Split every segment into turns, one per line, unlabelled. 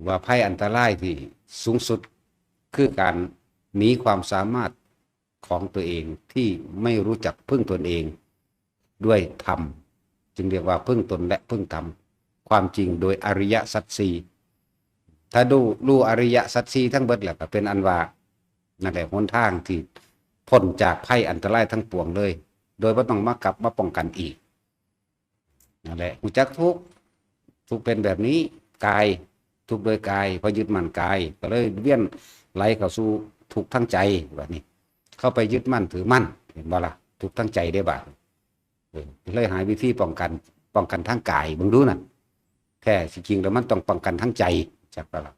ว่าภัยอันตรายที่สูงสุดคือการหนีความสามารถของตัวเองที่ไม่รู้จักพึ่งตนเองด้วยธรรมจึงเรียกว่าพึ่งตนและพึ่งธรรมความจริงโดยอริยสัจสี่ถ้ารู้อริยสัจสี่ทั้งเบิดแล้วก็เป็นอันว่านั่นแหละหนทางที่พ้นจากภัยอันตรายทั้งปวงเลยโดยไม่ต้องมากลับมาป้องกันอีกนั่นแหละรู้จักทุกเป็นแบบนี้กายทุกโดยกายพอยึดมั่นกายก็เลยเวียนไหลเข้าสู่ทุกทั้งใจแบบนี้เข้าไปยึดมั่นถือมั่นเห็นบ่ล่ะทุกทั้งใจได้บ่เลยหาวิธีป้องกันทั้งกายมึงดูน่ะแท้จริงแล้วมันต้องป้องกันทั้งใจจากบ่ล่ะ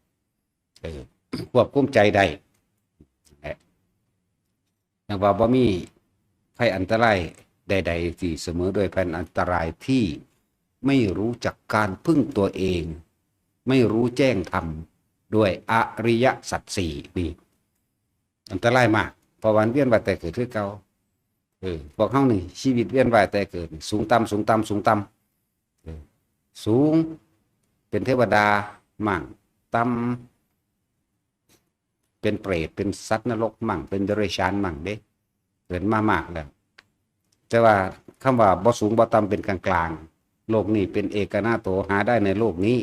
ควบคุมใจได้อย่างว่าบ่มีภัยอันตรายใดๆที่เสมอด้วยภัยอันตรายที่ไม่รู้จักการพึ่งตัวเองไม่รู้แจ้งธรรมด้วยอริยสัจสี่นี่อันตรายมากเพราะวันเวียนว่ายแต่เกิดคือเก่าพวกเฮานี่ชีวิตเวียนว่ายแต่เกิดสูงต่ำสูงต่ำสูงต่ำสูงเป็นเทวดามั่งต่ำเป็นเปรตเป็นสัตว์นรกมั่งเป็นเดรัจฉานมั่งเด้เกิดมามากแล้วแต่ว่าคำว่าบ่สูงบ่ต่ำเป็นกลางๆโลกนี้เป็นเอกนาโตหาได้ในโลกนี้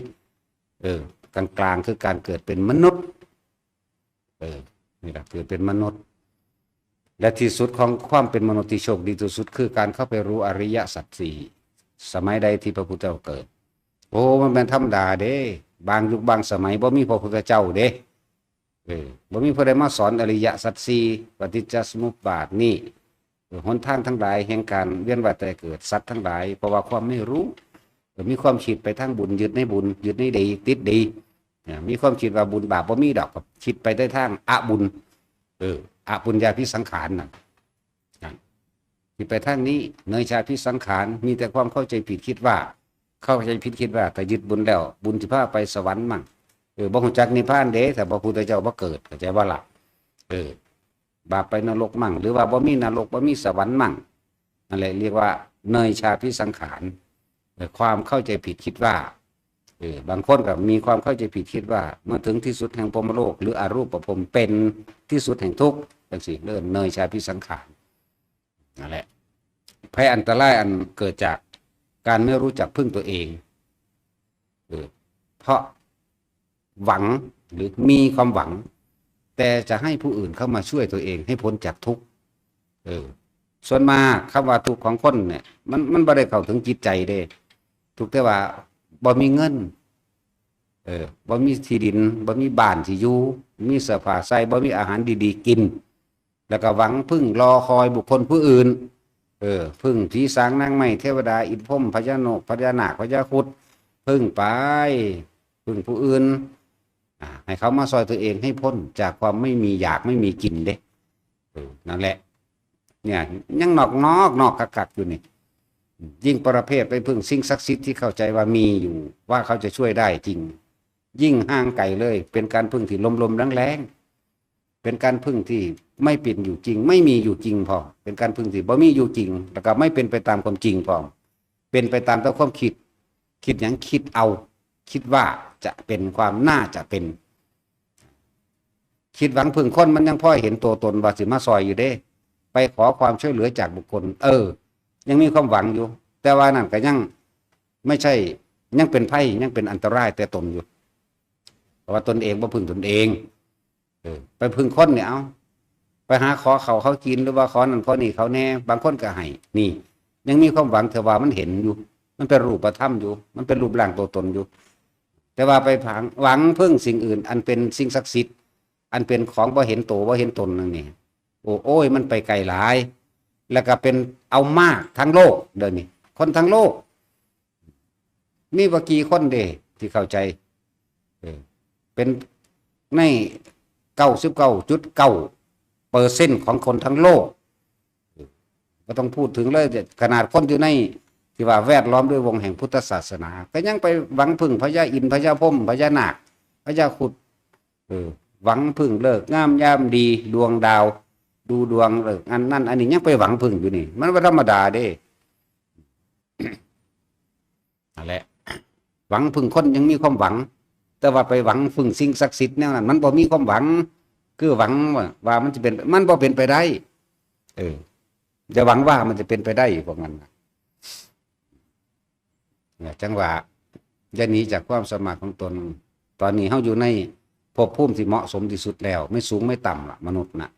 กลางๆคือการเกิดเป็นมนุษย์นี่แหละเกิดเป็นมนุษย์และที่สุดของความเป็นมนุษย์ที่โชคดีที่สุดคือการเข้าไปรู้อริยสัจสี่สมัยใดที่พระพุทธเจ้าเกิดโอ้มันเป็นธรรมดาเด้บางยุคบางสมัยบ่มีพระพุทธเจ้าเด้บ่มีผู้ใดมาสอนอริยสัจสี่ปฏิจจสมุปบาทนี่หนทางทั้งหลายแห่งการเวียนว่ายตายเกิดสัตว์ทั้งหลายเพราะว่าความไม่รู้มีความคิดไปทางบุญยึดในบุญยึดในดีติดดีมีความคิดว่าบุญบาปบ่มีดอกคิดไปได้ทางอบุญอบุญญาภิสังขารน่ะคิดไปทางนี้เนยชาภิสังขารมีแต่ความเข้าใจผิดคิดว่าถ้ายึดบุญแล้วบุญสิพาไปสวรรค์มั่งบ่ฮู้จักนิพพานเด้ถ้าพระพุทธเจ้าบ่เกิดเข้าใจว่าล่ะบาปไปนรกมั่งหรือว่าบ่มีนรกบ่มีสวรรค์มั่งนั่นแหละเรียกว่าเนยชาภิสังขารความเข้าใจผิดคิดว่าบางคนก็มีความเข้าใจผิดคิดว่าเมื่อถึงที่สุดแห่งพรหมโลกหรืออรูปภพเป็นที่สุดแห่งทุกข์จังซี่เริ่มเนยชาภิสังขารนั่นแหละภัยอันตรายอันเกิดจากการไม่รู้จักพึ่งตัวเองเพราะหวังหรือมีความหวังแต่จะให้ผู้อื่นเข้ามาช่วยตัวเองให้พ้นจากทุกข์ส่วนมากคำว่าทุกข์ของคนเนี่ยมันบ่ได้เข้าถึงจิตใจเด้ทุกแต่ว่าบ่มีเงินบ่มีที่ดินบ่มีบ้านที่อยู่มีเสื้อผ้าใส่บ่มีอาหารดีๆกินแล้วก็หวังพึ่งรอคอยบุคคลผู้อื่นพึ่งผีสางนางไม้เทวดาอินทร์พรหมพญานกพญานาคพญาครุฑพึ่งไปพึ่งผู้อื่นให้เขามาซอยตัวเองให้พ้นจากความไม่มีอยากไม่มีกินเด้นั่นแหละเนี่ยยังนอกกักอยู่นี่ยิ่งประเภทไปพึ่งสิ่งศักดิ์สิทธิ์ที่เข้าใจว่ามีอยู่ว่าเขาจะช่วยได้จริงยิ่งห่างไกลเลยเป็นการพึ่งที่ลมๆแรงๆเป็นการพึ่งที่ไม่เป็นอยู่จริงไม่มีอยู่จริงพอเป็นการพึ่งที่บ่มีอยู่จริงแล้วก็ไม่เป็นไปตามความจริงพอเป็นไปตามความคิดอย่างคิดเอาคิดว่าจะเป็นความน่าจะเป็นคิดหวังพึ่งคนมันยังพ่อเห็นตัวตนว่าสิมาซอยอยู่เด้ไปขอความช่วยเหลือจากบุคคลยังมีความหวังอยู่แต่ว่านั่นก็ยังไม่ใช่ยังเป็นภัยยังเป็นอันตรายแต่ตนอยู่เพราะว่าตนเองบ่พึ่งตนเองไปพึ่งคนเนี่ยเอาไปหาขอเขากินหรือว่าขอนั่นขอนี่เขาแน่บางคนก็ให้นี่ยังมีความหวังเถอะว่ามันเห็นอยู่มันเป็นรูปธรรมอยู่มันเป็นรูปร่างตัวตนอยู่แต่ว่าไปหวังพึ่งสิ่งอื่นอันเป็นสิ่งศักดิ์สิทธิ์อันเป็นของบ่เห็นตัวบ่เห็นตนนั่นนี่โอ้ยมันไปไกลหลายแล้วก็เป็นเอามากทั้งโลกเดี๋ยวนี้คนทั้งโลกมีว่ากี่คนเด้ที่เข้าใจเป็นใน99.9%ของคนทั้งโลกก็ต้องพูดถึงเลยขนาดคนอยู่ในที่ว่าแวดล้อมด้วยวงแห่งพุทธศาสนาก็ยังไปหวังพึ่งพญาอินทร์พญาพรหมพญานาคพญาครุฑหวังพึ่งเลิกงามยามดีดวงดาวดูดวงเลิกอันนั้นอันนี้ยังไปหวังพึ่งอยู่นี่มันว่าธรรมดาเด้นั่นแหละหวังพึ่งคนยังมีความหวัง แต่ว่าไปหวังพึ่งสิ่งศักดิ์สิทธิ์แนวนั้นมันบ่มีความหวังคือหวังว่ามันจะเป็นมันบ่เป็นไปได้จะหวังว่ามันจะเป็นไปได้พวกนั้นเนี่ยจังหวะจะหนีจากความสมาธิของตนตอนนี้เฮาอยู่ในภพภูมิที่เหมาะสมที่สุดแล้วไม่สูงไม่ต่ำล่ะมนุษย์น่ะ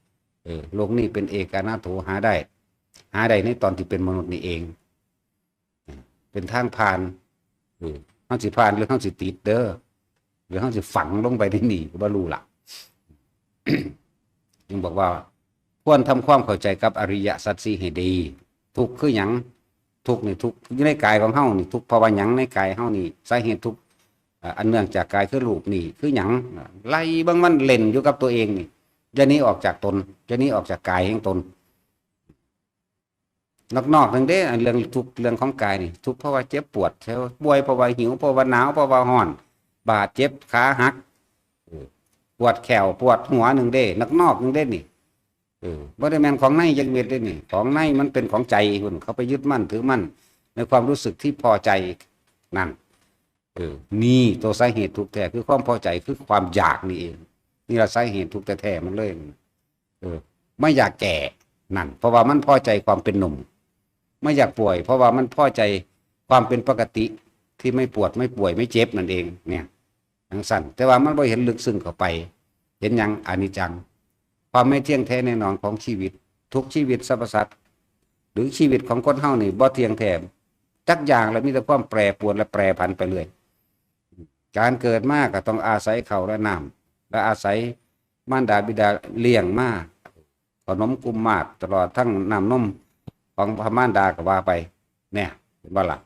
โลกนี้เป็นเอกานาโถหาได้ในตอนที่เป็นมนุษย์นี่เองเป็นทางผ่านเฮาสิผ่านหรือเฮาสิติดเด้อหรือเฮาสิฝังลงไปในนี่ก็บ่รู้ล่ะ จึงบอกว่าควรทำความเข้าใจกับอริยสัจสี่ให้ดีทุกข์คือหยังทุกข์นี่ทุกข์อยู่ในกายของเฮานี่ทุกข์เพราะว่าหยังในกายเฮานี่สาเหตุทุกข์อันเนื่องจากกายคือรูปนี่คือหยังไล่เบิ่งมันเล่นอยู่กับตัวเองนี่จะหนีออกจากตนจะหนีออกจากกายแห่งตนนอกๆนึงเด้เรื่องทุกข์เรื่องของกายนี่ทุกข์เพราะว่าเจ็บปวดใช่ป่ะป่วยเพราะว่าหิวเพราะว่าหนาวเพราะว่าร้อนบาดเจ็บขาหักปวดแขวปวดหัวนึงเด้นอกนึงเด้นี่บ่ได้แม่นของในจักเม็ดเด้นี่ของในมันเป็นของใจคุณเขาไปยึดมั่นถือมั่นในความรู้สึกที่พอใจนั่นนี่ตัวสาเหตุทุกข์แท้คือความพอใจคือความอยากนี่เองนี่ละสาเหตุทุกข์แท้ๆมันเลยไม่อยากแก่นั่นเพราะว่ามันพอใจความเป็นหนุ่มไม่อยากป่วยเพราะว่ามันพอใจความเป็นปกติที่ไม่ปวดไม่ป่วยไม่เจ็บนั่นเองเนี่ยทั้งสั้นแต่ว่ามันบ่เห็นลึกซึ้งเข้าไปเห็นยังอนิจจังความไม่เที่ยงแท้แน่นอนของชีวิตทุกชีวิตสรรพสัตว์หรือชีวิตของคนเฮานี่บ่เที่ยงแท้จักอย่างแล้วมีแต่ความแปรปรวนและแปรผันไปเรื่อยการเกิดมาก็ต้องอาศัยข้าวและน้ำและอาศัยมารดาบิดาเลี้ยงมาขนมกุมมาศตลอดทั้งน้ำนมของพระมารดาก็ว่าไปเนี่ยเป็นว่าล่ะ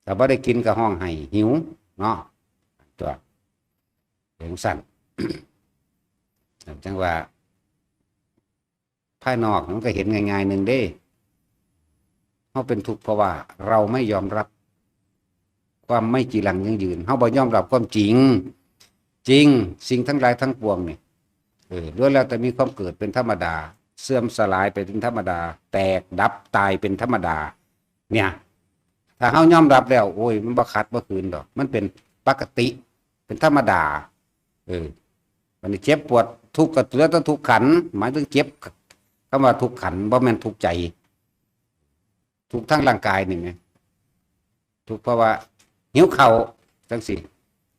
แต่บ่ได้กินก็ห้องไห้หิวเนาะตัวเรื่องสั้น จังว่าภายนอกมันก็เห็นง่ายๆหนึ่งเด้เขาเป็นทุกข์เพราะว่าเราไม่ยอมรับความไม่จีรังยั่งยืนเขาบ่ยอมรับความจริงสิ่งทั้งหลายทั้งปวงนี่ล้วนแล้วแต่มีความเกิดเป็นธรรมดาเสื่อมสลายไปเป็นธรรมดาแตกดับตายเป็นธรรมดาเนี่ยถ้าเขายอมรับแล้วโอ้ยมันบ่ขัดบ่คืนดอกมันเป็นปกติเป็นธรรมดาวันนี้เจ็บปวดทุกข์ก็เหลือแต่ทุกข์ขันหมายถึงเจ็บคำว่าทุกข์ขันบ่แม่นทุกข์ใจทุกข์ทั้งร่างกายนี่ไงทุกข์เพราะว่าหิวเข่าจังสิ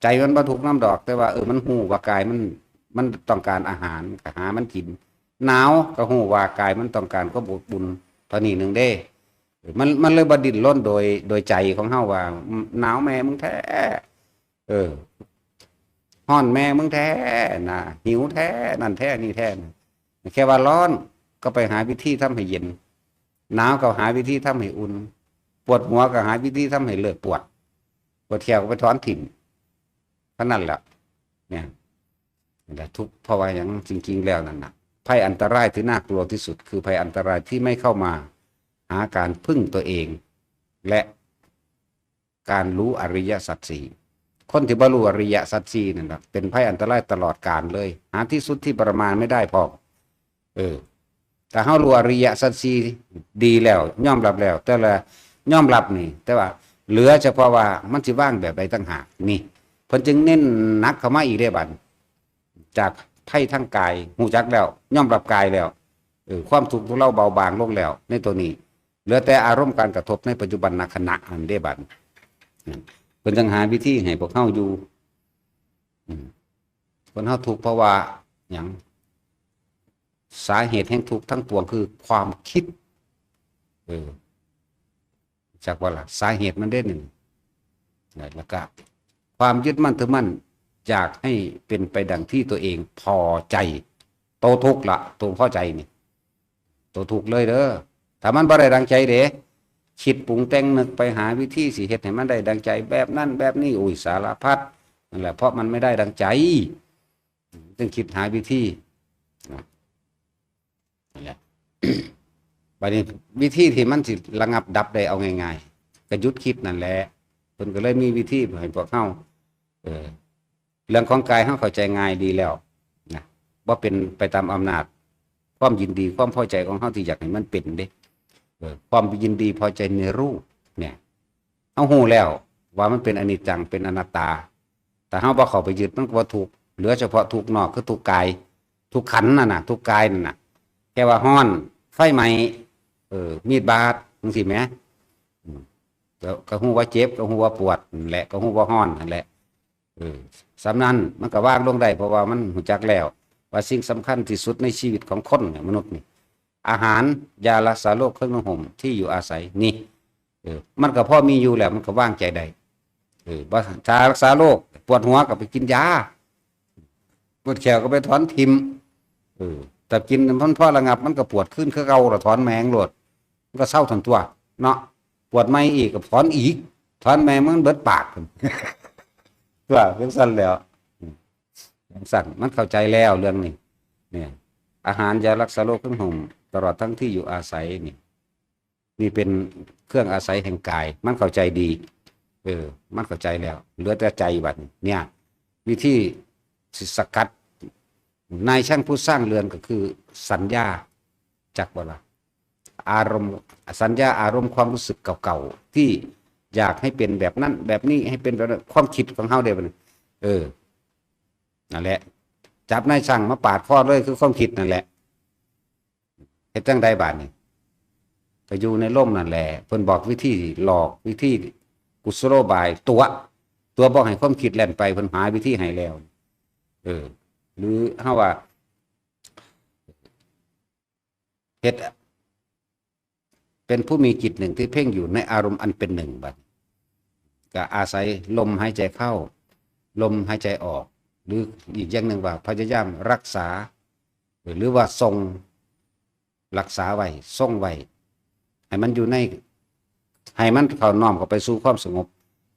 ใจมันบ่ทุกข์น้ำดอกแต่ว่ามันหูว่ากายมันต้องการอาหารก็หามันกินหนาวก็หูว่ากายมันต้องการก็บุญเท่านี้หนึ่งเด้มันเลยบ่ดิ้นรนโดยใจของเฮาว่าหนาวแม่มึงแท้ฮ้อนแม่มึงแท้นะหิวแท้นั่นแท้นี่แท้แค่ว่าร้อนก็ไปหาวิธีทำให้เย็นหนาวก็หาวิธีทำให้อุ่นปวดหัวก็หาวิธีทำให้เลิกปวดแขวก็ไปถอนถิ่นเท่านั้นแหละเนี่ยทุกข์เพราะว่าอย่างจริงๆแล้วนั่นนะภัยอันตรายที่น่ากลัวที่สุดคือภัยอันตรายที่ไม่เข้ามาหาการพึ่งตัวเองและการรู้อริยสัจสี่คนที่บรรลุอริยสัจสี่นั่นแหละเป็นภัยอันตรายตลอดกาลเลยหาที่สุดที่ประมาณไม่ได้พอแต่เขารู้อริยสัจสี่ดีแล้วยอมรับแล้วแต่ละยอมรับนี่แต่ว่าเหลือเฉพาะว่ามันสิว่างแบบใดตั้งหากนี่เพิ่นจึงเน้นหนักเข้ามาอีกได้บัดจากภัยทั้งกายหูจักแล้วยอมรับกายแล้วความทุกข์ของเราเบาบางลงแล้วในตัวนี้เหลือแต่อารมณ์การกระทบในปัจจุบันขณะอันได้บัดเพิ่นจึงหาวิธีให้พวกเฮาอยู่คนเฮาทุกข์เพราะว่าหยังสาเหตุแห่งทุกข์ทั้งปวงคือความคิดจากว่าล่ะสาเหตุมันได้หนึ่งแล้วก็ความยึดมั่นถือมั่นอยากให้เป็นไปดังที่ตัวเองพอใจโตทุกข์ละตัวพอใจนี่ตัวทุกข์เลยเด้อถ้ามันบ่ได้ดังใจเด้คิดปรุงแต่งนึกไปหาวิธีสิเฮ็ดให้มันได้ดังใจแบบนั้นแบบนี้อุ้ยสารพัดนั่นแหละเพราะมันไม่ได้ดังใจจึงคิดหาวิธีนั่นแหละ บัดนี้วิธีที่มันสิระงับดับได้เอาง่ายๆก็หยุดคิดนั่นแหละเพิ่นก็เลยมีวิธีให้พวกเฮาเรื่องของกายเฮาเข้าใจง่ายดีแล้วนะบ่เป็นไปตามอำนาจความยินดีความพอใจของเฮาที่อยากให้มันเป็นเด้ความยินดีพอใจในรูปเนี่ยเฮาฮู้แล้วว่ามันเป็นอนิจจังเป็นอนัตตา แต่เฮาบ่เข้าไปยึดมันก็บ่ทุกข์เหลือเฉพาะทุกข์นอกคือทุกข์กายทุกข์ขันธ์นั่นน่ะทุกข์กายนั่นน่ะแค่ว่าร้อนไฟไหม้มีดบาดจังซี่แหมก็ฮู้ว่าเจ็บก็ฮู้ว่าปวดนั่นแหละก็ฮู้ว่าร้อนนั่นแหละสำนั้นมันก็วางลงได้เพราะว่ามันรู้จักแล้วว่าสิ่งสำคัญที่สุดในชีวิตของคนเนี่ยมนุษย์นี่อาหารยารักษาโรคเครื่องนุ่งห่มที่อยู่อาศัยนี่มันก็พอมีอยู่แล้วมันก็วางใจได้ว่าถ้ารักษาโรคปวดหัวก็ไปกินยาปวดแขนก็ไปถอนทิมแต่กินมันพอระงับมันก็ปวดขึ้นคือเก่าละถอนแมงโลดมันก็เศร้าทั้งตัวเนาะปวดไม่อีกก็ถอนอีกถอนแมงมันเบิดปากตัวเรื่องสั้นแล้วสั้นมันเข้าใจแล้วเรื่องนี้เนี่ยอาหารยารักษาโรคเครื่องห่มตลอดทั้งที่อยู่อาศัยนี่เป็นเครื่องอาศัยแห่งกายมันเข้าใจดีมันเข้าใจแล้วเหลือแต่ใจบัดเนี่ยวิธีสกัดนายช่างผู้สร้างเรือนก็คือสัญญาจักบ่ล่ะอารมณ์สัญญาอารมณ์ความรู้สึกเก่าๆที่อยากให้เป็นแบบนั้นแบบนี้ให้เป็นแบบนั้นความคิดของเฮาเด้บัดนี้นั่นแหละจับนายช่างมาปาดคอเลยคือความคิดนั่นแหละเฮ็ดจังได๋บาดนี้ก็อยู่ในร่มนั่นแหละเพิ่นบอกวิธีหลอกวิธีกุศโลบายตัวบอกให้ความคิดแล่นไปเพิ่นหาวิธีให้แล้วหรือเฮาว่าเฮ็ดเป็นผู้มีจิตหนึ่งที่เพ่งอยู่ในอารมณ์อันเป็นหนึ่งบัดก็อาศัยลมหายใจเข้าลมหายใจออกหรืออีกอย่างหนึ่งว่าพยายามรักษาหรือว่าทรงรักษาไว้ทรงไว้ให้มันอยู่ในให้มันเข้าน้อมเข้าไปสู่ความสงบ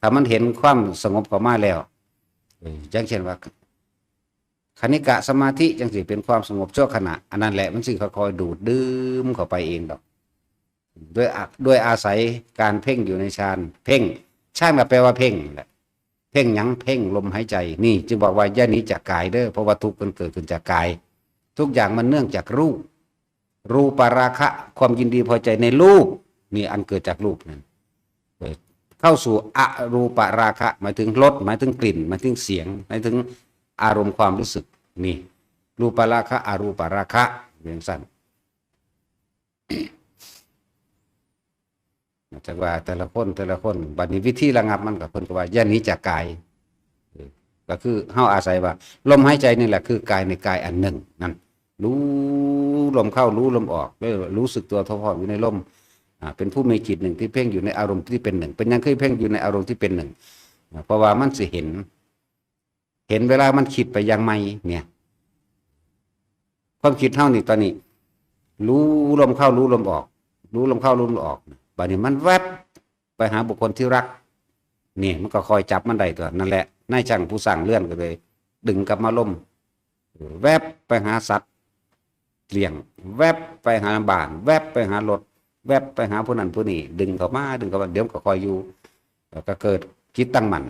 ถ้ามันเห็นความสงบเข้ามาแล้วอย่างเช่นว่าคณิกะสมาธิจังสิเป็นความสงบชั่วขณะอันนั้นแหละมันสิค่อยๆดูดดื่มเข้าไปเองดอกด้วยอาศัยการเพ่งอยู่ในฌานเพ่งฌานก็แปลว่าเพ่งแหละเพ่งหยังเพ่งลมหายใจนี่จึงบอกว่าอย่าหนีจากกายเด้อเพราะว่าทุกข์มันเกิดขึ้นจากกายทุกอย่างมันเนื่องจากรูปราคะความยินดีพอใจในรูปนี่อันเกิดจากรูปนั่นเข้าสู่อรูปราคะหมายถึงรสหมายถึงกลิ่นหมายถึงเสียงหมายถึงอารมณ์ความรู้สึกนี่รูปราคะอรูปราคะอย่างสั้นจากว่าแต่ละคนบัดนี้วิธีระงับมันกับเพิ่นก็ว่าอย่าหนีจากกายก็คือเฮาอาศัยว่าลมหายใจนี่แหละคือกายในกายอันหนึ่งนั่นรู้ลมเข้ารู้ลมออกรู้สึกตัวท้องอยู่ในลมเป็นผู้มีจิตหนึ่งที่เพ่งอยู่ในอารมณ์ที่เป็นหนึ่งเป็นยังเคยเพ่งอยู่ในอารมณ์ที่เป็นหนึ่งเพราะว่ามันสิเห็นเวลามันคิดไปยังไม่เนี่ยความคิดเท่านี้ตอนนี้รู้ลมเข้ารู้ลมออกรู้ลมเข้ารู้ลมออกบัดนี้มันแวบไปหาบุคคลที่รักนี่มันก็คอยจับมันได้ตัวนั่นแหละนายช่างผู้สร้างเรือนก็เลยดึงกลับมาลมแวบไปหาสัตว์เลี้ยงแวบไปหาบ้านแวบไปหารถแวบไปหาผู้นั้นผู้นี้ดึงเข้ามาเดี๋ยวก็คอยอยู่ก็เกิดจิตตั้งมั่น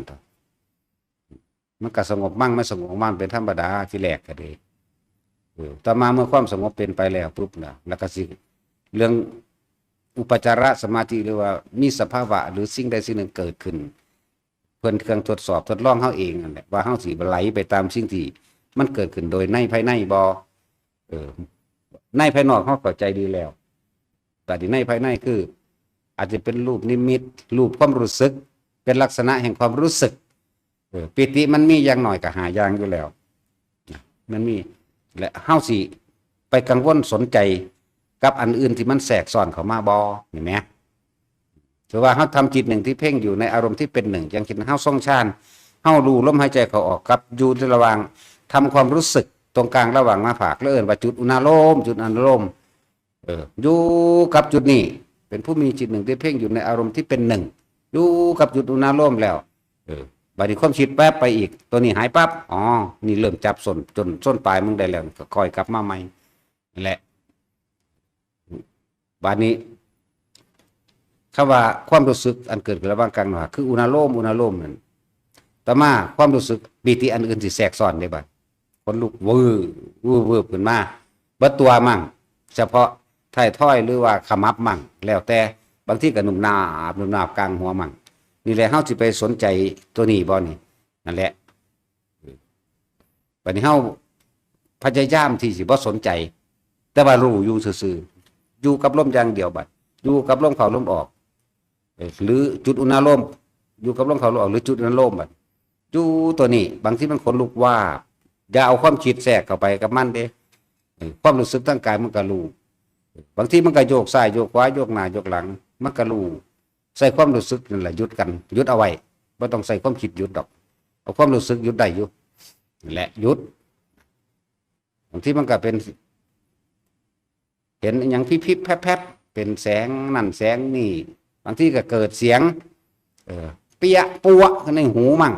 มันก็สงบมั่งไม่สงบมั่งเป็นธรรมดาที่แรกก็ดีต่อมาเมื่อความสงบเป็นไปแล้วปุ๊บนะแล้วก็สิเรื่องอุปจารสมาธิหรือว่ามีสภาวะหรือสิ่งใดสิ่งหนึ่งเกิดขึ้นเพื่อนเครื่องทดสอบทดลองเฮาเองนั่นแหละว่าเฮาสิไหลไปตามสิ่งที่มันเกิดขึ้นโดยในภายในบ่ในภายนอกเฮาเข้าใจดีแล้วแต่ที่ในภายในคืออาจจะเป็นรูปนิมิตรูปความรู้สึกเป็นลักษณะแห่งความรู้สึกปิติมันมีอย่างหน่อยกับหาอย่างอยู่แล้วมันมีและเฮาสิไปกังวลสนใจกับอันอื่นที่มันแทรกซ้อนเข้ามาบ่เห็นไหมถือว่าเฮาทำจิตหนึ่งที่เพ่งอยู่ในอารมณ์ที่เป็นหนึ่งอย่างเช่นเฮาทรงฌานเฮารู้ลมหายใจเข้าออกกับอยู่ระหว่างทำความรู้สึกตรงกลางระหว่างหน้าผากแล้วเอิ้นว่าจุดอุณาโลมจุดอนุโลมอยู่กับจุดนี้เป็นผู้มีจิตหนึ่งที่เพ่งอยู่ในอารมณ์ที่เป็นหนึ่งอยู่กับจุดอุณาโลมแล้วบัดนี้ความคิดแป๊บไปอีกตัวนี้หายปั๊บอ๋อนี่เริ่มจับจนส้นปลายมึงได้แล้วก็ค่อยกลับมาใหม่นั่นแหละบัดนี้คำว่าความรู้สึกอันเกิดขึ้นระหว่างกลางหน้าคืออุณาโลมนั่นต่อมาความรู้สึกปีติอันอื่นที่แทรกซ้อนได้บัดคนลุกวืบขึ้นมาบัดตัวมั่งเฉพาะท้ายถ้อยหรือว่าขมับมั่งแล้วแต่บางที่ก็หนุ่มนาบกลางหัวมั่งนี่แหละเฮาสิไปสนใจตัวนี้บ่นี่นั่นแหละ บัดนี้เฮาพยายามที่สิบ่สนใจแต่ว่ารู้อยู่ซื่อๆอยู่กับลมอย่างเดียวบัดอยู่กับลมเข้าลมออกหรือจุดอุณโลมอยู่กับลมเข้าลมออกหรือจุดอุณโลมบัดอยู่ตัวนี้บางทีมันขนลุกว่าอย่าเอาความคิดแทรกเข้าไปกับมันเด้ความรู้สึกทางกายมันก็รู้บางทีมันก็โยกซ้ายโยกขวาโยกหน้าโยกหลังมันก็รู้ใส่ความรู้สึกนั่นแหละหยุดกันหยุดเอาไว้ไม่ต้องใส่ความคิดหยุดดอกเอาความรู้สึกหยุดได้อยู่และหยุดบางทีมันก็เป็นเห็นอย่างพิบๆแพบๆเป็นแสงนั่นแสงนี่บางทีก็เกิดเสียงเปี้ยปัวในหูมั่ง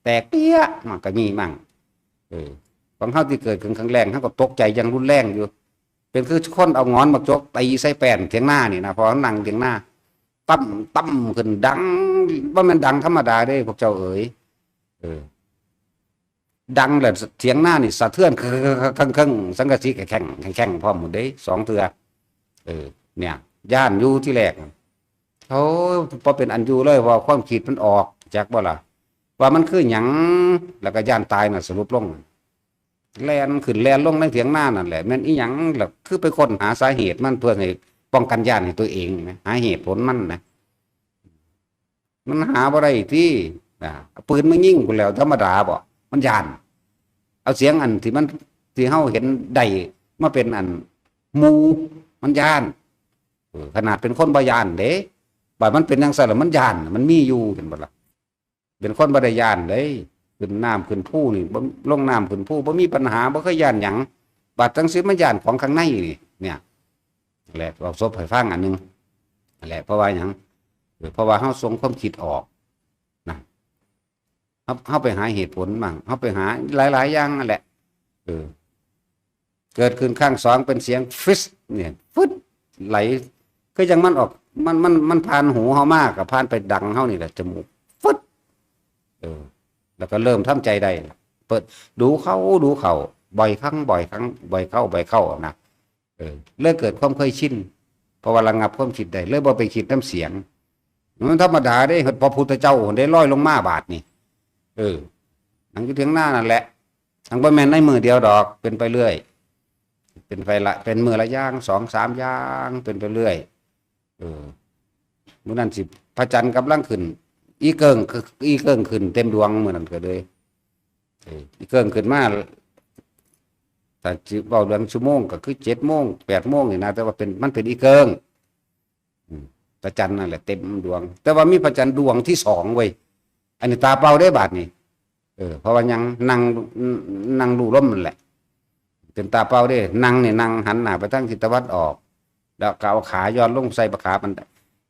แตกเปี้ยมันก็มีมั่งบางครั้งที่เกิดขึ้นครั้งแรกเขาก็ตกใจยังรุนแรงอยู่เป็นคือคนเอางอนมาจกตีใส่แป้นเถียงหน้านี่นะพอนั่งเถียงหน้าตั้มตั้มขึ้นดังว่ามันดังธรรมดาได้พวกเจ้าเอ๋ยดังเลยเถียงหน้านี่สะเทือนครึ่งสังกะสีแข็งพร้อมหมดได้สองเถื่อเนี่ยย่านอยู่ที่แรกเขาพอเป็นอันอยู่เลยว่าความคิดมันออกจากบ่ล่ะว่ามันคือหยังแล้วก็ย่านตายน่ะสรุปลงแลนขึ้นแลนลงในเถียงหน้านั่นแหละแม่นอีหยังล่ะคือไปค้นหาสาเหตุมันเพื่อให้ป้องกันย่านให้ตัวเองนะหาเหตุผลมันนะมันหาบ่ได้ที่ปืนมันยิงกูแล้วธรรมดาบ่มันย่านเอาเสียงอันที่มันที่เฮาเห็นได้มาเป็นอันมูมันย่านขนาดเป็นคนบ่ย่านเด้บัดมันเป็นจังซั่นแล้วมันย่านมันมีอยู่เห็นบ่ล่ะเป็นคนบ่ได้ย่านเด้ขึ้นน้ำขึ้นผู้นี่ลงน้ำขึ้นผู้บ่มีปัญหาบ่เคยย่านหยังบัดจังซี่มันย่านของข้างในนี่เนี่ยแหละเอาซบให้ฟังอันนึงแหละเพราะว่าหยังเพราะว่าเฮาส่งความคิดออกนะเฮาไปหาเหตุผลมั่งเฮาไปหาหลายๆอย่างนั่นแหละเกิดขึ้นข้างสองเป็นเสียงฟิสเนี่ยฟึดไหลก็ยังมันออกมันผ่านหูเฮามากกับผ่านไปดังเฮานี่แหละจมูกฟึดแล้วก็เริ่มทำใจได้เปิดดูเข้าบ่อยครั้งบ่อยเข้านะเลิกเกิดความเคยชินเพราะว่าระงับความคิดได้เลยบ่ไปคิดน้ำเสียงมันธรรมดาได้พระพุทธเจ้าได้ลอยลงมาบาทนี่นั่งอยู่ถึงหน้านั่นแหละทั้งบ่แม่นในมือเดียวดอกเป็นไปเรื่อยเป็นไปละเป็นมือละย่าง2-3ย่างเป็นไปเรื่อยมื้อนั้นสิพระจันทร์กำลังขึ้นอีเกิงขึ้นเต็มดวงมื้อนั้นก็เลยอีเกิงขึ้นมาแต่สิเว้าเรื่องชั่วโมงก็คือ7:00 น 8:00 นนี่นะแต่ว่ามันเป็นอีเกิงพระจันทร์นั่นแหละเต็มดวงแต่ว่ามีพระจันทร์ดวงที่2เว้ยอันนี้ตาเปล่าได้บาดนี่เพราะว่ายังนั่งดูลมนั่นแหละเป็นตาเปล่าได้นั่งหันหน้าไปทางทิศตะวันออกแล้วก็เอาขาย้อนลงใส่ขาบันได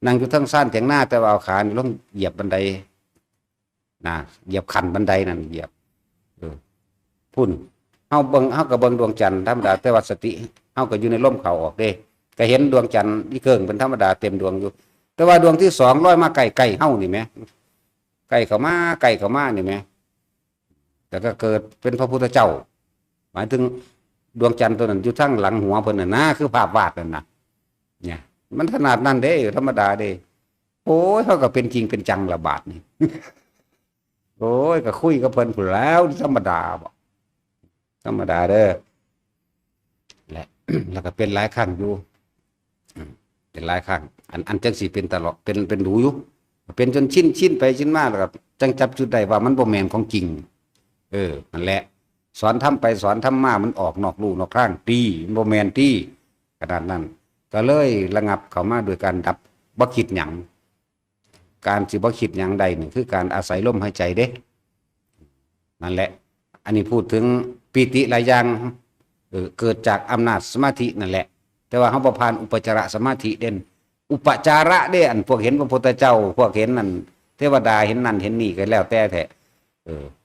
นั่งอยู่ทั้งซ่านเถียงหน้าแต่ว่าเอาขาลงเหยียบบันไดเหยียบคันบันไดนั่นเหยียบพุ่นเฮาก็เบิ่งดวงจันทร์ธรรมดาแต่ว่าสติเฮาก็อยู่ในลมเข้าออกเด้ก็เห็นดวงจันทร์อีเกิงเป็นธรรมดาเต็มดวงอยู่แต่ว่าดวงที่2ลอยมาใกล้ๆเฮานี่แหมใกล้เข้ามานี่แหมแต่ก็เกิดเป็นพระพุทธเจ้าหมายถึงดวงจันทร์ตัวนั้นอยู่ทั้งหลังหัวเพิ่นน่ะนะคือภาพวาดนั่นน่ะเนี่ยมันขนาดนั้นเด้ธรรมดาเด้โอ้ยเขาก็เป็นจริงเป็นจังระบาดนี่ โอ้ยก็คุยกับเพิ่นพู้นแล้วธรรมดาบ่ธรรมดาเด้อและ แล้วก็เป็นหลายครั้งอยู่เป็นหลายครั้งอันจังสิเป็นตลอดเป็นดูอยู่เป็นจนชินไปชินมาแล้วก็จังจับจุดได้ว่ามันบ่แม่นของจริงนั่นแหละสอนทำไปสอนทำมามันออกนอกลู่นอกทางตีบ่แม่นตีขนาดนั้นก็เลยระงับเข้ามาโดยการดับบ่คิดหยังการสิบ่คิดหยังใดนี่คือการอาศัยลมหายใจเด้นั่นแหละอันนี้พูดถึงปีติหลายอย่างเกิดจากอำนาจสมาธินั่นแหละแต่ว่าเฮาบ่ผ่านอุปจารสมาธิเด่นอุปจาระเด้อันพวกเห็นพระพุทธเจ้าพวกเห็นนั่นเทวดาเห็นนั่นเห็นนี่ก็แล้วแต่แท้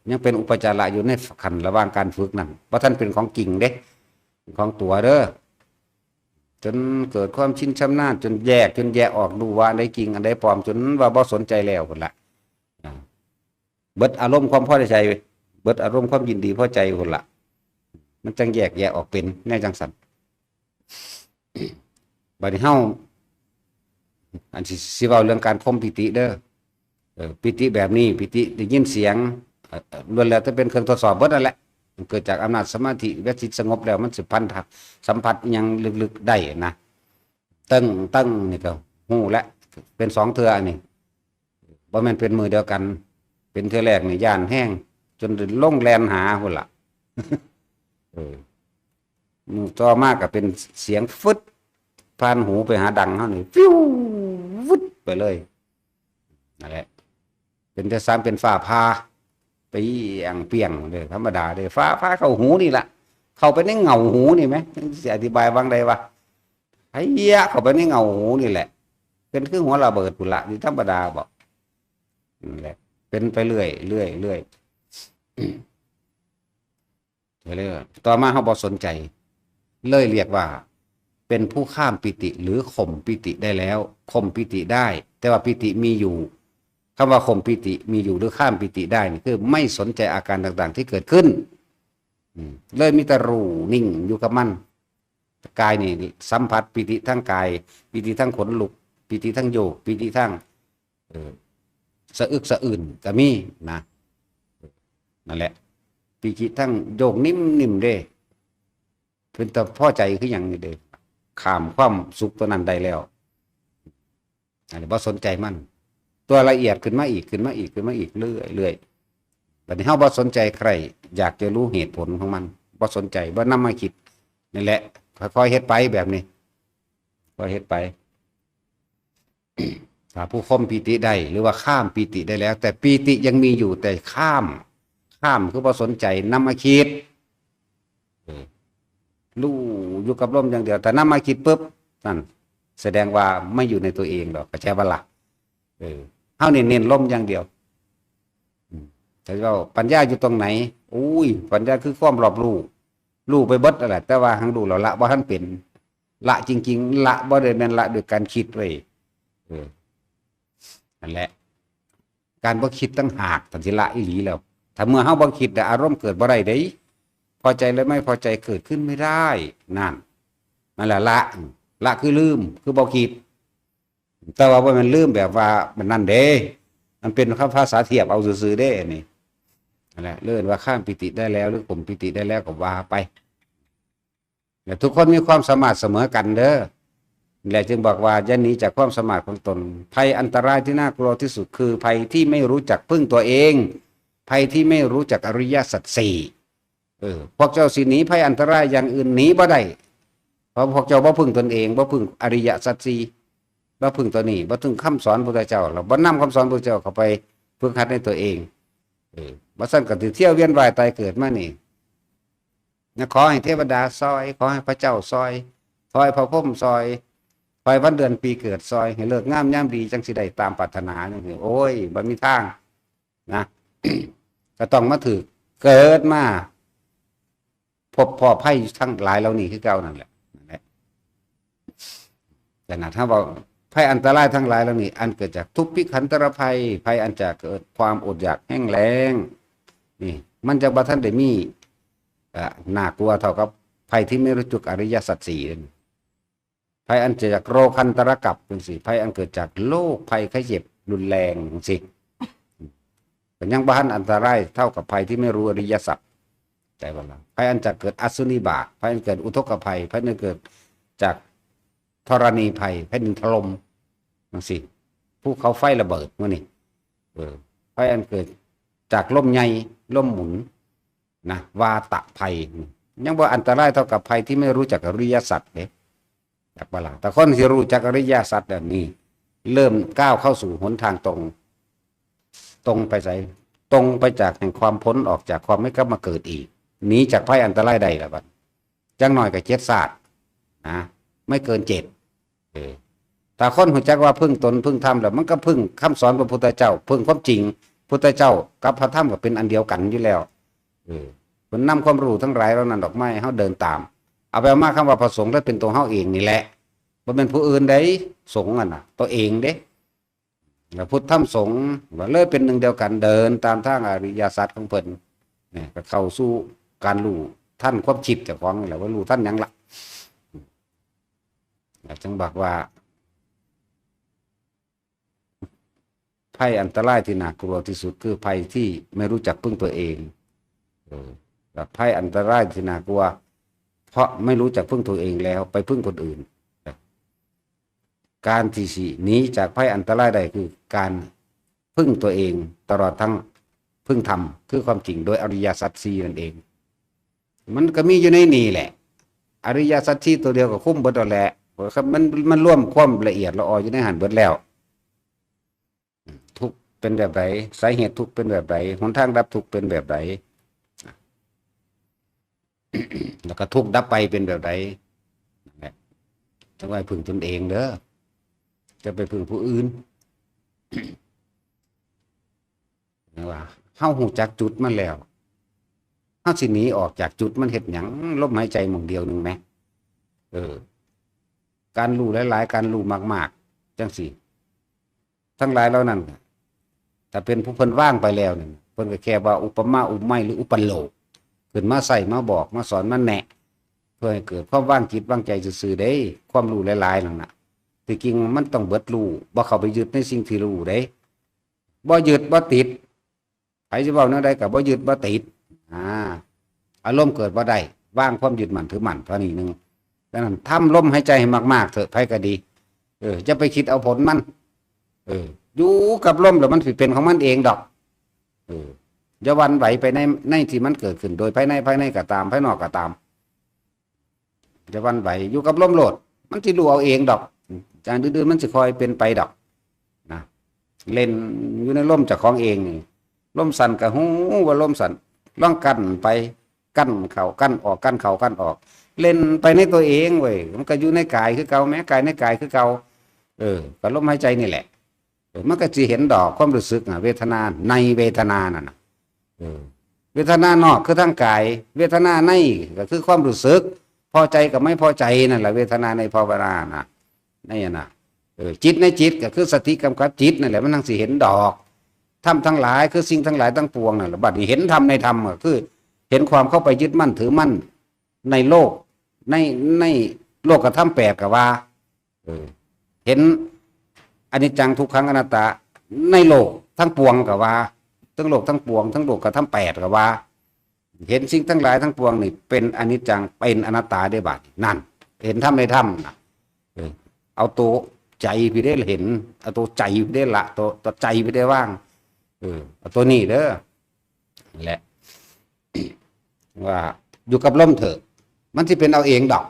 ยังเป็นอุปจาระอยู่ในขันระหว่างการฝึกนั่นเพราะท่านเป็นของจริงเด้ของตัวเด้อจนเกิดความชินชำนาญจนแยกออกดูว่าอันใดจริงอันใดปลอมจนว่าบ่สนใจแล้วพุ่นละเบิดอารมณ์ความพอใจเบิดอารมณ์ความยินดีพอใจพุ่นละมันจังแยกออกเป็นแน่จังสันบัดนี้เฮาอันสิเว้าเรื่องการข่มปิติเด้อปิติแบบนี้ปิติได้ยินเสียงล้วนแล้วจะเป็นเครื่องทดสอบเบิดนั่นแหละ มันเกิดจากอำนาจสมาธิเวทจิตสงบแล้วมันสิพันธะสัมผัสอหยังลึกๆได้นะตั้งนี่ก็หูและเป็นสองเทื่อนี่บ่แม่นเป็นมือเดียวกัน เป็นเทื่อแรกนี่ย่านแห้งจนลงแลนหาพุ่นล่ะเออมือต่อมากก็เป็นเสียงฟึดผ่านหูไปหาดังเฮานี่ฟิวฟึดไปเลยนั่นแหละเป็นแต่ซ้ำเป็นฟ้าผ่าไปเปียงเลยธรรมดาเลยฟ้าเข้าหูนี่ล่ะเข้าไปในเงาหูนี่ไหมจะอธิบายบางใดวะไอ้เหี้ยเข้าไปในเงาหูนี่แหละเป็นคือหัวระเบิดพุ่นละนี่ธรรมดาบอกนั่นแหละเป็นไปเรื่อยเรื่อยเรื่อยเรื่อยต่อมาเขาบอกสนใจเลยเรียกว่าเป็นผู้ข้ามปิติหรือข่มปิติได้แล้วข่มปิติได้แต่ว่าปิติมีอยู่คำว่าข่มปิติมีอยู่หรือข้ามปิติได้นี่คือไม่สนใจอาการต่างๆที่เกิดขึ้นเลยมีแต่รู้นิ่งอยู่กับมันกายนี่สัมผัสปิติทั้งกายปิติทั้งขนลุกปิติทั้งโยกปิติทั้งสะอึกสะอื่นก็มีนะนั่นแหละปิติทั้งโยกนิ่มเด้เป็นแต่พอใจคืออย่างนี้เด้ข้ามความสุขตัวนั้นได้แล้วอันนี้บ่สนใจมันตัวละเอียดขึ้นมาอีกเรื่อยบัดนี้เฮาบ่สนใจใครอยากจะรู้เหตุผลของมันบ่สนใจบ่นำมาคิดนี่แหละค่อยๆเฮ็ดไปแบบนี้ค่อยเฮ็ดไปถ้าผู้ข่มปีติได้หรือว่าข้ามปีติได้แล้วแต่ปีติยังมีอยู่แต่ข้ามคือบ่สนใจนำมาคิดรู้อยู่กับลมอย่างเดียวแต่นำมาคิดปุ๊บนั่นแสดงว่าไม่อยู่ในตัวเองหรอกเข้าใจบ่ล่ะเฮาเน้นลมอย่างเดียวแต่ว่าปัญญาอยู่ตรงไหนอุ้ยปัญญาคือความรอบรู้ไปเบิดนั่นแหละแต่ว่าหังรู้แล้วละบ่ทันเป็นละจริงๆละบ่ได้แม่นละด้วยการคิดเว้ยนั่นแหละการบ่คิดตั้งหากตันสิละอีหลีแล้วถ้าเมื่อเฮาบ่คิดแต่อารมณ์เกิดบ่ได้เด้พอใจหรือไม่พอใจเกิดขึ้นไม่ได้นั่นแหละละคือลืมคือบ่คิดแต่ว่ามันลืมแบบว่ามันนั่นเด้มันเป็นภาษาเทียบเอาซื่อๆเด้นี่นั่นแหละเลื่อนว่าข้ามปิติได้แล้วหรือข่มปิติได้แล้วก็ว่าไปแต่ทุกคนมีความสามารถเสมอกันเด้อและจึงบอกว่าอย่าหนีจากความสามารถของตนภัยอันตรายที่น่ากลัวที่สุดคือภัยที่ไม่รู้จักพึ่งตัวเองภัยที่ไม่รู้จักอริยสัจสี่พวกเจ้าสิหนีภัยอันตรายอย่างอื่นหนีบ่ได้เพราะพวกเจ้าบ่พึ่งตนเองบ่พึ่งอริยสัจสี่บ่พึ่งตัวนี้บ่พึ่งคำสอนพระพุทธเจ้าเราบ่นำคำสอนพระพุทธเจ้าเข้าไปฝึกหัดในตัวเองบ่ซั่นก็สิเที่ยวเวียนว่ายตายเกิดมานี่ขอให้เทวดาซอยขอให้พระเจ้าซอยขอให้พระพรหมซอยขอให้วันเดือนปีเกิดซอยให้เลิกงามยามดีจังสิได้ตามปรารถนาจังซี่โอ้ยบ่มีทางนะ ก็ต้องมาถือเกิดมาพบพ่อภัยทั้งหลายเหล่านี้คือเก่านั่นแหละแต่นะถ้าบอกภัยอันตรายทั้งหลายเหล่านี้อันเกิดจากทุกข์พิขันตรภัยอันจะเกิดความอดอยากแห้งแล้งนี่มันจะบ่ทันได้มีน่ากลัวเท่ากับภัยที่ไม่รู้จักอริยสัจสี่ภัยอันเกิดจากโรคันตรกัปเป็นสิภัยอันเกิดจากโรคภัยไข้เจ็บรุนแรงสิแต่ยังบ่ทันอันตรายเท่ากับภัยที่ไม่รู้อริยสัจใจบ่ล่ะภัยอันจะเกิดอสุนิบาตภัยอันเกิดอุทกภัยภัยอันเกิดจากธรณีภัยภัยดินถล่มจังซี่ภูเขาไฟระเบิดมื้อนี้ภัยอันเกิดจากลมใหญ่ลมหมุนนะวาตะภัยยังบ่อันตรายเท่ากับภัยที่ไม่รู้จักอริยสัจเด้จากบ่ล่ะแต่คนที่รู้จักอริยสัจแบบนี้เริ่มก้าวเข้าสู่หนทางตรงไปไสตรงไปจากแห่งความพ้นออกจากความไม่กลับมาเกิดอีกหนีจากภัยอันตรายใดล่ะบัดจังหน่อยก็7ศาสตร์นะไม่เกิน7ถ้าคนรู้จักว่าพึ่งตนพึ่งธรรมแล้วมันก็พึ่งคำสอนพระพุทธเจ้าพึ่งความจริงพุทธเจ้ากับพระธรรมก็เป็นอันเดียวกันอยู่แล้วเพิ่นนำความรู้ทั้งหลายเหล่านั้นออกมาให้เฮาเดินตามเอาไปมาคำว่าพระสงฆ์แล้วเป็นตัวเฮาเองนี่แหละบ่เป็นผู้อื่นใดสงฆ์น่ะตัวเองเด้แล้วพุทธธรรมสงฆ์ว่าเลยเป็นหนึ่งเดียวกันเดินตามทางอริยสัจของเพิ่นนี่ก็เข้าสู่การรู้ท่านความคิดเจ้าของนี่แหละว่ารู้ท่านหยังล่ะจึงบอกว่าภัยอันตรายที่น่ากลัวที่สุดคือภัยที่ไม่รู้จักพึ่งตัวเอง ภัยอันตรายที่น่ากลัวเพราะไม่รู้จักพึ่งตัวเองแล้วไปพึ่งคนอื่นการที่สิหนีจากภัยอันตรายใดคือการพึ่งตัวเองตลอดทั้งพึ่งธรรมคือความจริงโดยอริยสัจสี่นั่นเองมันก็มีอยู่ในนี่แหละอริยสัจสี่ตัวเดียวก็คุ้มเบิดแหละครับมันร่วมความละเอียดละอออยู่ในหันเบิดแล้วทุกเป็นแบบไหนสาเหตุทุกเป็นแบบไหนหนทางดับทุกเป็นแบบไหนแล้วก็ทุกดับไปเป็นแบบไหนต้องไปพึ่งตนเองเด้อจะไปพึ่งผู้อื่นว่าเฮาหูจักจุดมันแล้วเฮาสิหนีออกจากจุดมันเฮ็ดหยังลมหายใจหม่องเดียวนึงไหมการรู้หลายๆการรู้มากๆจังสิทั้งหลายเหล่านั้นแต่เป็นผู้เพิ่นว่างไปแล้วนี่เพิ่นก็แค่ว่าอุปมาอุปไมยหรืออุปโลกขึ้นมาใส่มาบอกมาสอนมาแนะเพื่อให้เกิดความว่างจิตว่างใจซื่อๆได้ความรู้หลายๆนั่นน่ะที่จริงมันต้องเบิดรู้บ่เข้าไปยึดในสิ่งที่รู้ได้บ่ยึดบ่ติดใครจะเว้าแนวใดก็บ่ยึดบ่ติดอารมณ์เกิดบ่ได้ว่างความยึดมั่นถือมั่นเท่านี้นึงดังนั้นทำลมหายใจให้มากๆเถอะไผก็ดีจะไปคิดเอาผลมันอยู่กับลมแล้วมันสิเป็นของมันเองดอกอย่าหวั่นไหวไปในที่มันเกิดขึ้นโดยภายในก็ตามภายนอกก็ตามอย่าหวั่นไหวอยู่กับลมโลดมันสิรู้เอาเองดอกจานดื้อๆมันสิคอยเป็นไปดอกนะเล่นอยู่ในลมเจ้าของเองนี่ลมสั่นก็ฮู้ว่าลมสั่นลองกั้นไปกั้นเข้ากั้นออกกั้นเข้ากั้นออกเล่นไปในตัวเองเว้ยมันก็อยู่ในกายคือเก่าแม้กายในกายคือเก่าก็ลมหายใจนี่แหละมันก็จะเห็นดอกความรู้สึกเวทนาในเวทนานั่นนะเวทนานอกคือทั้งกายเวทนาในก็คือความรู้สึกพอใจกับไม่พอใจนั่นแหละเวทนาในภาวนานะนี่นะจิตในจิตก็คือสติกำกับจิตนั่นแหละมันทั้งสิเห็นดอกธรรมทั้งหลายคือสิ่งทั้งหลายทั้งปวงนั่นแหละบัดนี้เห็นธรรมในธรรมก็คือเห็นความเข้าไปยึดมั่นถือมั่นในโลกในโลกธรรมแปดก็ว่าเห็นอนิจจังทุกขังอนัตตาในโลกทั้งปวงก็ว่าทั้งโลกทั้งปวงทั้งโลกกับทั้งแปดก็ว่าเห็นสิ่งทั้งหลายทั้งปวงนี่เป็นอนิจจังเป็นอนัตตาได้บัดนั่นเห็นธรรมในธรรมนะเอาตัวใจพี่ได้เห็นเอาตัวใจพี่ได้ละตัวใจพี่ได้ว่างเอาตัวนี้เด้อแหละว่าอยู่กับลมเถอะมันที่เป็นเอาเองดอก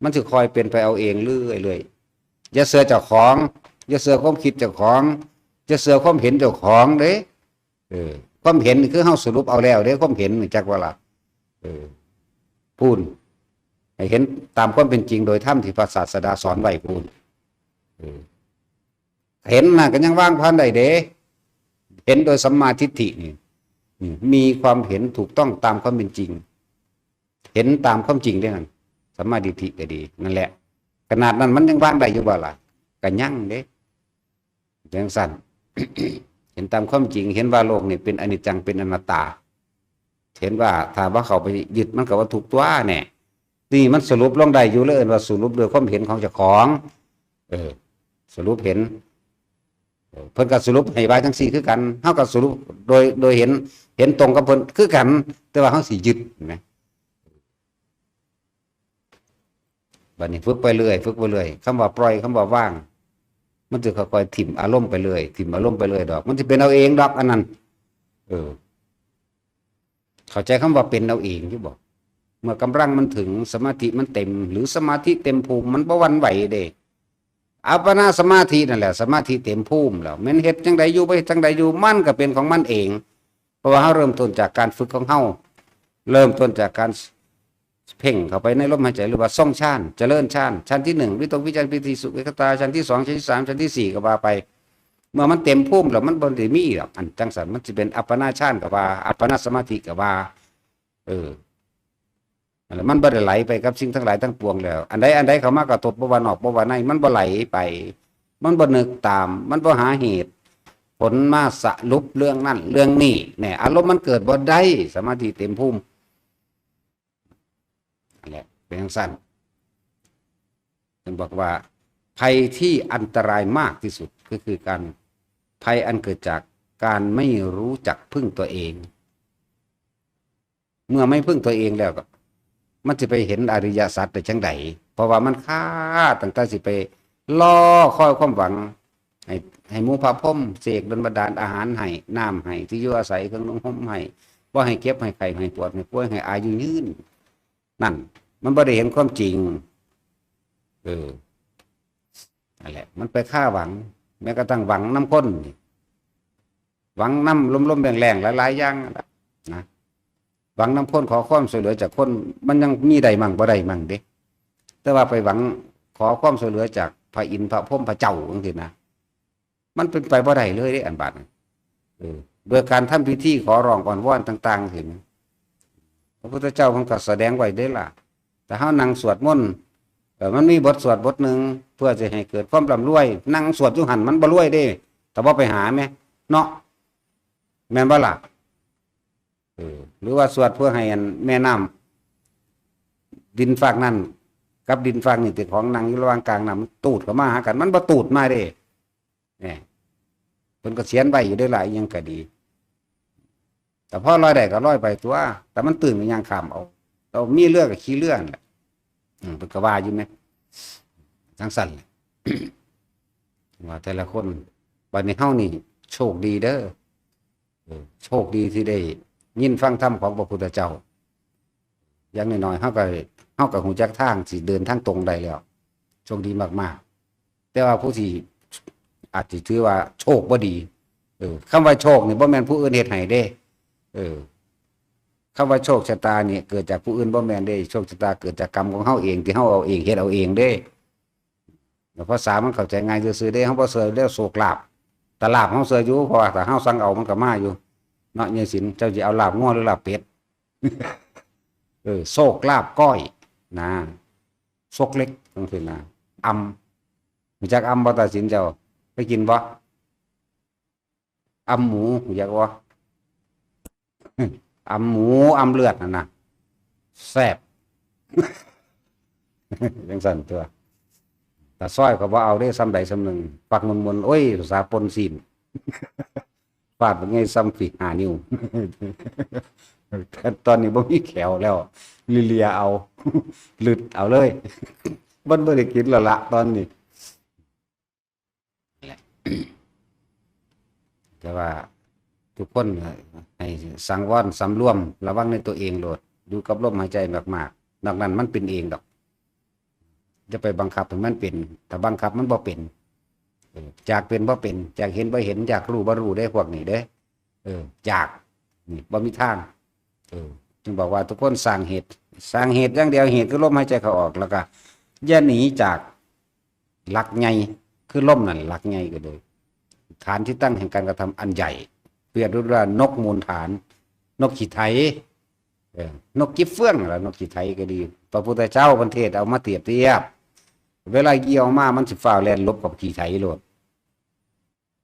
มันจะคอยเป็นไปเอาเองเรื่อยๆอย่าเสือเจ้าของอย่าเสือความคิดเจ้าของอย่าเสือความเห็นเจ้าของเด้ความเห็นคือเฮาสรุปเอาแล้วเด้ความเห็นจักว่าล่ะพูดให้เห็นตามความเป็นจริงโดยธรรมที่พระศาสดาสอนไว้พูดเห็นน่ะก็ยังว่างพันได้เด้เห็นโดยสัมมาทิฏฐินี่มีความเห็นถูกต้องตามความเป็นจริงเห็นตามความจริงได้นั่นสัมมาทิฏฐิก็ดีนั่นแหละขนาดนั้นมันยังว่างได้อยู่บ่ล่ะก็ยังเด้ยังสั่น เห็นตามความจริงเห็นว่าโลกนี่เป็นอนิจจังเป็นอนัตตาเห็นว่าถ้าว่าเขาไปยึดมันก็ว่าถูกตัวแน่นี่มันสรุปลงได้อยู่เลยว่าสรุปโดยความเห็นของเจ้าของสรุปเห็นเพิ่นก็สรุปให้ไว้ทั้งสี่คือกันเฮาก็สรุปโดยเห็นตรงกับเพิ่นคือกันแต่ว่าเฮาสิยึดเห็นไหมบัดนี้ฝึกไปเรื่อยฝึกไปเรื่อยคำว่าปล่อยคำว่าว่างมันจะค่อยๆถิ่มอารมณ์ไปเรื่อยถิ่มอารมณ์ไปเรื่อยดอกมันจะเป็นเอาเองดอกอันนั้นเข้าใจคำว่าเป็นเอาเองที่บอกเมื่อกำลังมันถึงสมาธิมันเต็มหรือสมาธิเต็มภูมิมันบ่หวั่นไหวเด้อัปปนาสมาธินั่นแหละสมาธิเต็มภูมิแล้วแม้นเฮ็ดจังใดอยู่ไปจังใดอยู่มันก็เป็นของมันเองเพราะว่าเฮาเริ่มต้นจากการฝึกของเฮาเริ่มต้นจากการเพ่งเข้าไปในลมหายใจหรือว่าซ่องฌานเจริญฌานชั้นที่1วิตกวิจารปิติสุขเวทตาชั้นที่2ชั้นที่3ชั้นที่4ก็ว่าไปเมื่อมันเต็มภูมิแล้วมันบ่ได้มีหรอกอันจังสันมันสิเป็นอัปปนาฌานก็ว่าอัปปนาสมาธิก็ว่ามันบ่ได้ไหลไปกับสิ่งทั้งหลายทั้งปวงแล้วอันใดเข้ามากระทบบ่ว่านอกบ่ว่าในมันบ่ไหลไปมันบ่นึกตามมันบ่หาเหตุผลมาสรุปเรื่องนั้นเรื่องนี้เนี่ยอารมณ์มันเกิดบ่ได้สมาธิเต็มภูมินั่นแหละเป็นจังซั่นท่านบอกว่าภัยที่อันตรายมากที่สุดก็คือการภัยอันเกิดจากการไม่รู้จักพึ่งตัวเอง เมื่อไม่พึ่งตัวเองแล้วก็มันจะไปเห็นอริยสัจได้จังใดเพราะว่ามันค่าตั้งแต่สิไปล่อคอยความหวังให้ให้หมู่พระพรหมเสกดลบันดาลอาหารให้น้ำให้ที่อยู่อาศัยเครื่องนุ่งห่มให้ว่าให้เก็บให้ไข้ให้ปวดให้ป่วยให้อายุยืนนั่นมันบ่ได้เห็นความจริงนั่นแหละมันไปฆ่าหวังแม้กระทั่งหวังน้ำข้นหวังน้ำลมๆแรงๆหลายๆอย่างนะหวังน้ำข้นขอความช่วยเหลือจากคนมันยังมีใดมั่งบ่ได้มั่งเด้แต่ว่าไปหวังขอความช่วยเหลือจากพระอินทร์พระพรหมพระเจ้าจังซี่นะมันเป็นไปบ่ได้เลยเด้อันบาดโดยการทำพิธีขอร้องอ่อนวอนต่างๆเห็นพระพุทธเจ้ามันก็แสดงไว้ได้ล่ะแต่เฮานั่งสวดมนต์มันมีบทสวดบทหนึ่งเพื่อจะให้เกิดความร่ำรวยนั่งสวดอยู่หันมันบ่รวยเด้แต่ว่าไปหาไหมเนาะแม่นบ่ล่ะหรือว่าสวดเพื่อให้แม่น้ำดินฝากนั่นกับดินฝากนี่ติดของนั่งอยู่ระหว่างกลางน้ำมันตูดเข้ามาหากันมันบ่ตูดมาเด้เนี่ยเพิ่นก็เขียนไว้อยู่ได้หลายยังก็ดีแต่พอลอยได้ก็ลอยไปตัวแต่มันตื่นมันยังขามเอาเรามีเลือกับขี้เลื่อนแหละเป็นกว่าอยู่ไหมทั้งสั่น ว่าแต่ละคนวันนี้เฮานี่โชคดีเด้อโชคดีที่ได้ยินฟังธรรมของพระพุทธเจ้าอย่างน้อยๆเฮาก็หูจักทางสิเดินทางตรงได้แล้วโชคดีมากๆแต่ว่าผู้ที่อาจจะถือว่าโชคบ่ดีคำว่าโชคนี่บ่แม่นผู้อื่นเฮ็ดให้เด้คำว่าโชคชะตาเนี่ยเกิดจากผู้อื่นบ่แม่นเด้โชคชะตาเกิดจากกรรมของเฮาเองที่เฮาเอาเองเฮ็ดเอาเองเด้แล้วภาษามันเข้าใจง่ายซื่อๆเด้เฮาบ่เสือเรียกโชคลาภแต่ลาภเฮาเสืออยู่เพราะว่าถ้าเฮาสั่งเอามันก็มาอยู่เนาะยายสินเจ้าสิเอาลาภงัวหรือลาภเป็ดโชคลาภก้อยนะโชคเล็กจังซี่นะรู้จักบ่ตัดสินเจ้าไปกินบ่หมูรู้จักบ่หมูเลือดน่ะแซ่บจังสั่นตัวแต่ซอยก็บ่เอาได้ซ้ำใดซ้ำหนึ่งปักมนโอ้ยภาษาปนซีนฟาดเป็นไงซ้ำฝี5 นิ้วตอนนี้บ่มีแขวแล้วเลียเอาหลุดเอาเลยบ่ได้กินแล้วละตอนนี้แต่ว่าทุกคนให้สังวรสำรวมระวังในตัวเองโลดอยู่กับลมหายใจมากๆนอกนั้นมันเป็นเองดอกจะไปบังคับให้มันเป็นถ้าบังคับมันบ่เป็นจากเป็นบ่เป็นจากเห็นบ่เห็นจากรู้บ่รู้ได้พวกนี้เด้จากนี่บ่มีทางจึงบอกว่าทุกคนสร้างเหตุอย่างเดียวเหตุคือลมหายใจเข้าออกแล้วก็อย่าหนีจากหลักใหญ่คือลมนั่นหลักใหญ่ก็เลยฐานที่ตั้งแห่งการกระทำอันใหญ่เปรียบด้วยว่านกมูลฐานนกขี้ไถนกกิเฟื่องแล้วนกขี้ไถก็ดีพระพุทธเจ้าประเทศเอามาเทียบเวลาเกี่ยวมามันสิฟ้าวแล่นลบกับขี้ไถโลด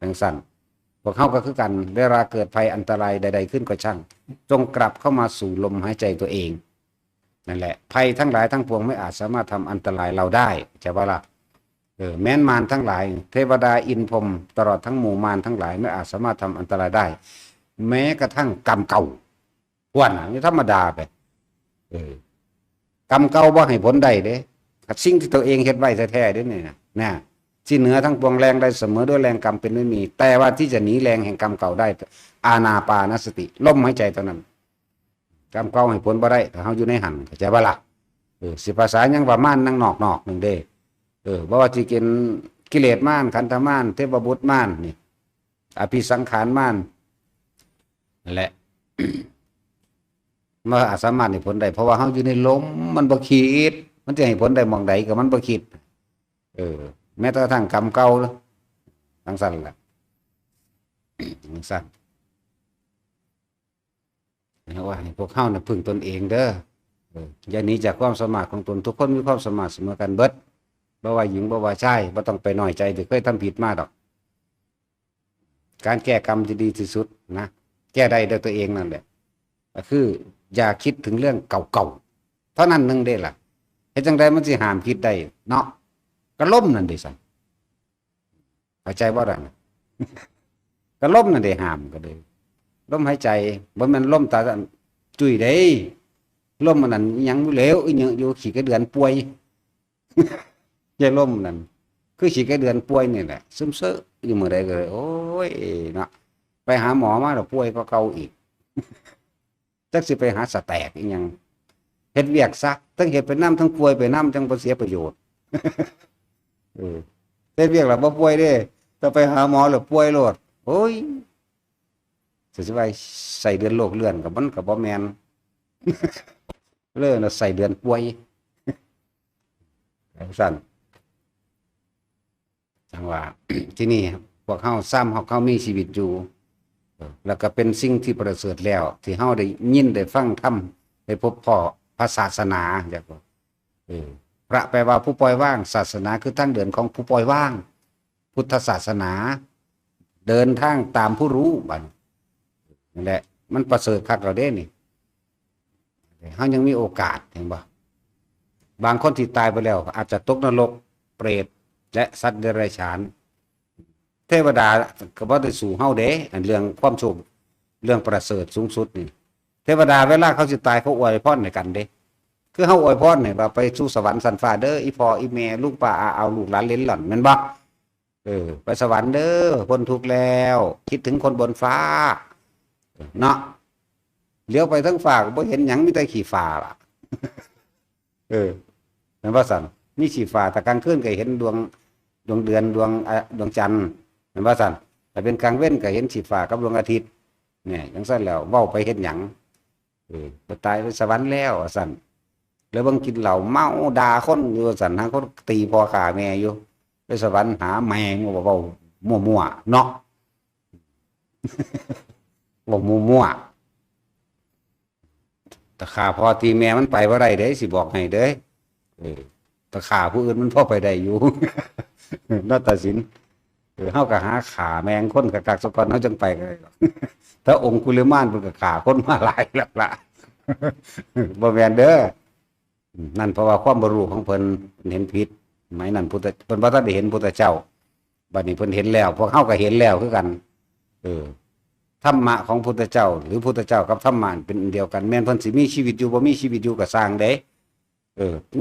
จังซั่นพวกเขาก็คือกันเวลาเกิดภัยอันตรายใดๆขึ้นก็ช่างจงกลับเข้ามาสู่ลมหายใจตัวเองนั่นแหละภัยทั้งหลายทั้งปวงไม่อาจสามารถทำอันตรายเราได้ใช่ป่ะล่ะแม้นมารทั้งหลายเทวดาอินพรหมตลอดทั้งหมู่มารทั้งหลายไม่อาจสามารถทำอันตรายได้แม้กระทั่งกรรมเก่าว่าน่ะนี่ธรรมดาไปกรรมเก่าบ่ให้ผลได้เด้สิ่งที่ตัวเองเฮ็ดไว้แท้ๆเด้นี่นะที่เหนือทั้งปวงแรงได้เสมอด้วยแรงกรรมเป็นไม่มีแต่ว่าที่จะหนีแรงแห่งกรรมเก่าได้อานาปานสติลมหายใจเท่านั้นกรรมเก่าให้ผลบ่ได้ถ้าเฮาอยู่ในหันเข้าใจบ่ล่ะสิภาษายังว่าม่านนั่งนอกนึงเด้บ่ว่าสิกินกิเลสม่านขันธม่านเทพบุตรม่านนี่อภิสังขารม่านนั่นแหละมันอาจสามารถให้ผลได้เพราะว่าเฮาอยู่ในลมมันบ่คิดมันจะให้ผลได้หม่องใดก็มันบ่คิดแม้แต่กระทั่งกรรมเก่าทั้งสั้นแหละทั้งสั้นนะว่าให้พวกเฮาน่ะพึ่งตนเองเด้ออย่าหนีจากความสามารถของตนทุกคนมีความสามารถเสมอกันเบิดบ่ว่าหญิงบ่ว่าชายบ่ต้องไปน้อยใจที่เคยทำผิดมาดอกการแก้กรรมที่ดีที่สุดนะแก้ได้ด้วยตัวเองนั่นแหละก็คืออย่าคิดถึงเรื่องเก่าๆเท่านั้นนึงเด้ล่ะเฮ็ดจังได๋มันสิห้ามคิดได้เนาะก็ล้มนั่นเด้ซั่นเข้าใจบ่ล่ะก็ล้มนั่นเด้ห้ามก็เลยลมหายใจบ่แม่นลมตาจุ้ยเด้ ล่มมันนั่นยังเหลวอีหยังอยู่ขี้กระเดือนป่วยยายล่มนั่นคือขี้กระเดือนป่วยนี่แหละซึมเซอะอยู่เมื่อใดก็เลยโอ้ยเนาะไปหาหมอมาแล้วป่วยก็เก่าอีกจักสิไปหาสแตกอีหยังเฮ็ดเวียกซักทั้งเฮ็ดไปน้ำทั้งป่วยไปน้ำจังบ่เสียประโยชน์เออเฮ็ดเวียกแล้วบ่ป่วยเด้ถ้าไปหาหมอแล้วป่วยโลดโอ้ยสิไปใส่เดือนโรคเรื้อนกับมันก็บ่แม่นเลยน่ะใส่เดือนป่วยสั่นจังว่า ที่นี่พวกเฮาซ้ำเฮามีชีวิตอยู่แล้วก็เป็นสิ่งที่ประเสริฐแล้วที่เฮาได้ยินได้ฟังธรรมได้พบพ่อพระศาสนาจักว่าพระแปลว่าผู้ปล่อยว่างศาสนาคือทางเดินของผู้ปล่อยว่างพุทธศาสนาเดินทางตามผู้รู้บัดนั่นแหละมันประเสริฐคักเราเด้นี่เฮายังมีโอกาสเห็นบ่บางคนที่ตายไปแล้วอาจจะตกนรกเปรตและสัตว์เดรัจฉานเทวดาก็บ่ได้สู่เฮาเด้อันเรื่องความสุขเรื่องประเสริฐสูงสุดนี่เทวดาเวลาเขาสิตายเขาอวยพรให้กันเด้คือเฮาอวยพรให้ว่าไปสู่สวรรค์สันฟ้าเด้ออีพ่ออีแม่ลูกป้าอาเอาลูกหลานเหลนหล่อนแม่นบ่ไปสวรรค์เด้อพ้นทุกข์แล้วคิดถึงคนบนฟ้าเนาะเลี้ยวไปทั้งฟ้าก็บ่เห็นหยังมีแต่ขี้ฟ้าล่ะแม่นบ่ซั่นมีขี้ฟ้าแต่กลางคืนก็เห็นดวงเดือนดวงจันทร์แม่นบ่ซั่นแต่เป็นกลางเว้นก็เห็นขี้ฟ้ากับดวงอาทิตย์เนี่ยจังซั่นแล้วเว้าไปเฮ็ดหยังไปตายไปสวรรค์แล้วว่าซั่นแล้วบางกินเหล้าเมาด่าคนอยู่ว่าซั่นหาคนตีพ่อฆ่าแม่อยู่ไปสวรรค์หาแมงว่าเว้ามั่วๆเนาะเว้ามั่วๆตะขาพ่อตีแม่มันไปบ่ได้เด้สิบอกให้เด้ตะขาผู้อื่นมันพอไปได้อยู่ นาฏศิลป์เฮาก็หาขาแมงคนกักๆซะก่อนเฮาจังไปก็ได้ถ้าองคุลิมานเพิ่นก็ฆ่าคนมาหลายแล้วล่ะ บ่แม่นเด้อนั่นเพราะว่าความบ่รู้ของเพิ่นเห็นผิดหมายนั้นเพิ่นบ่ทันได้เห็นพุทธเจ้าบัดนี้เพิ่นเห็นแล้วพวกเฮาก็เห็นแล้วคือกันธรรมะของพุทธเจ้าหรือพุทธเจ้ากับธรรมะเป็นอันเดียวกันแม้นเพิ่นสิมีชีวิตอยู่บ่มีชีวิตอยู่ก็สร้างเด้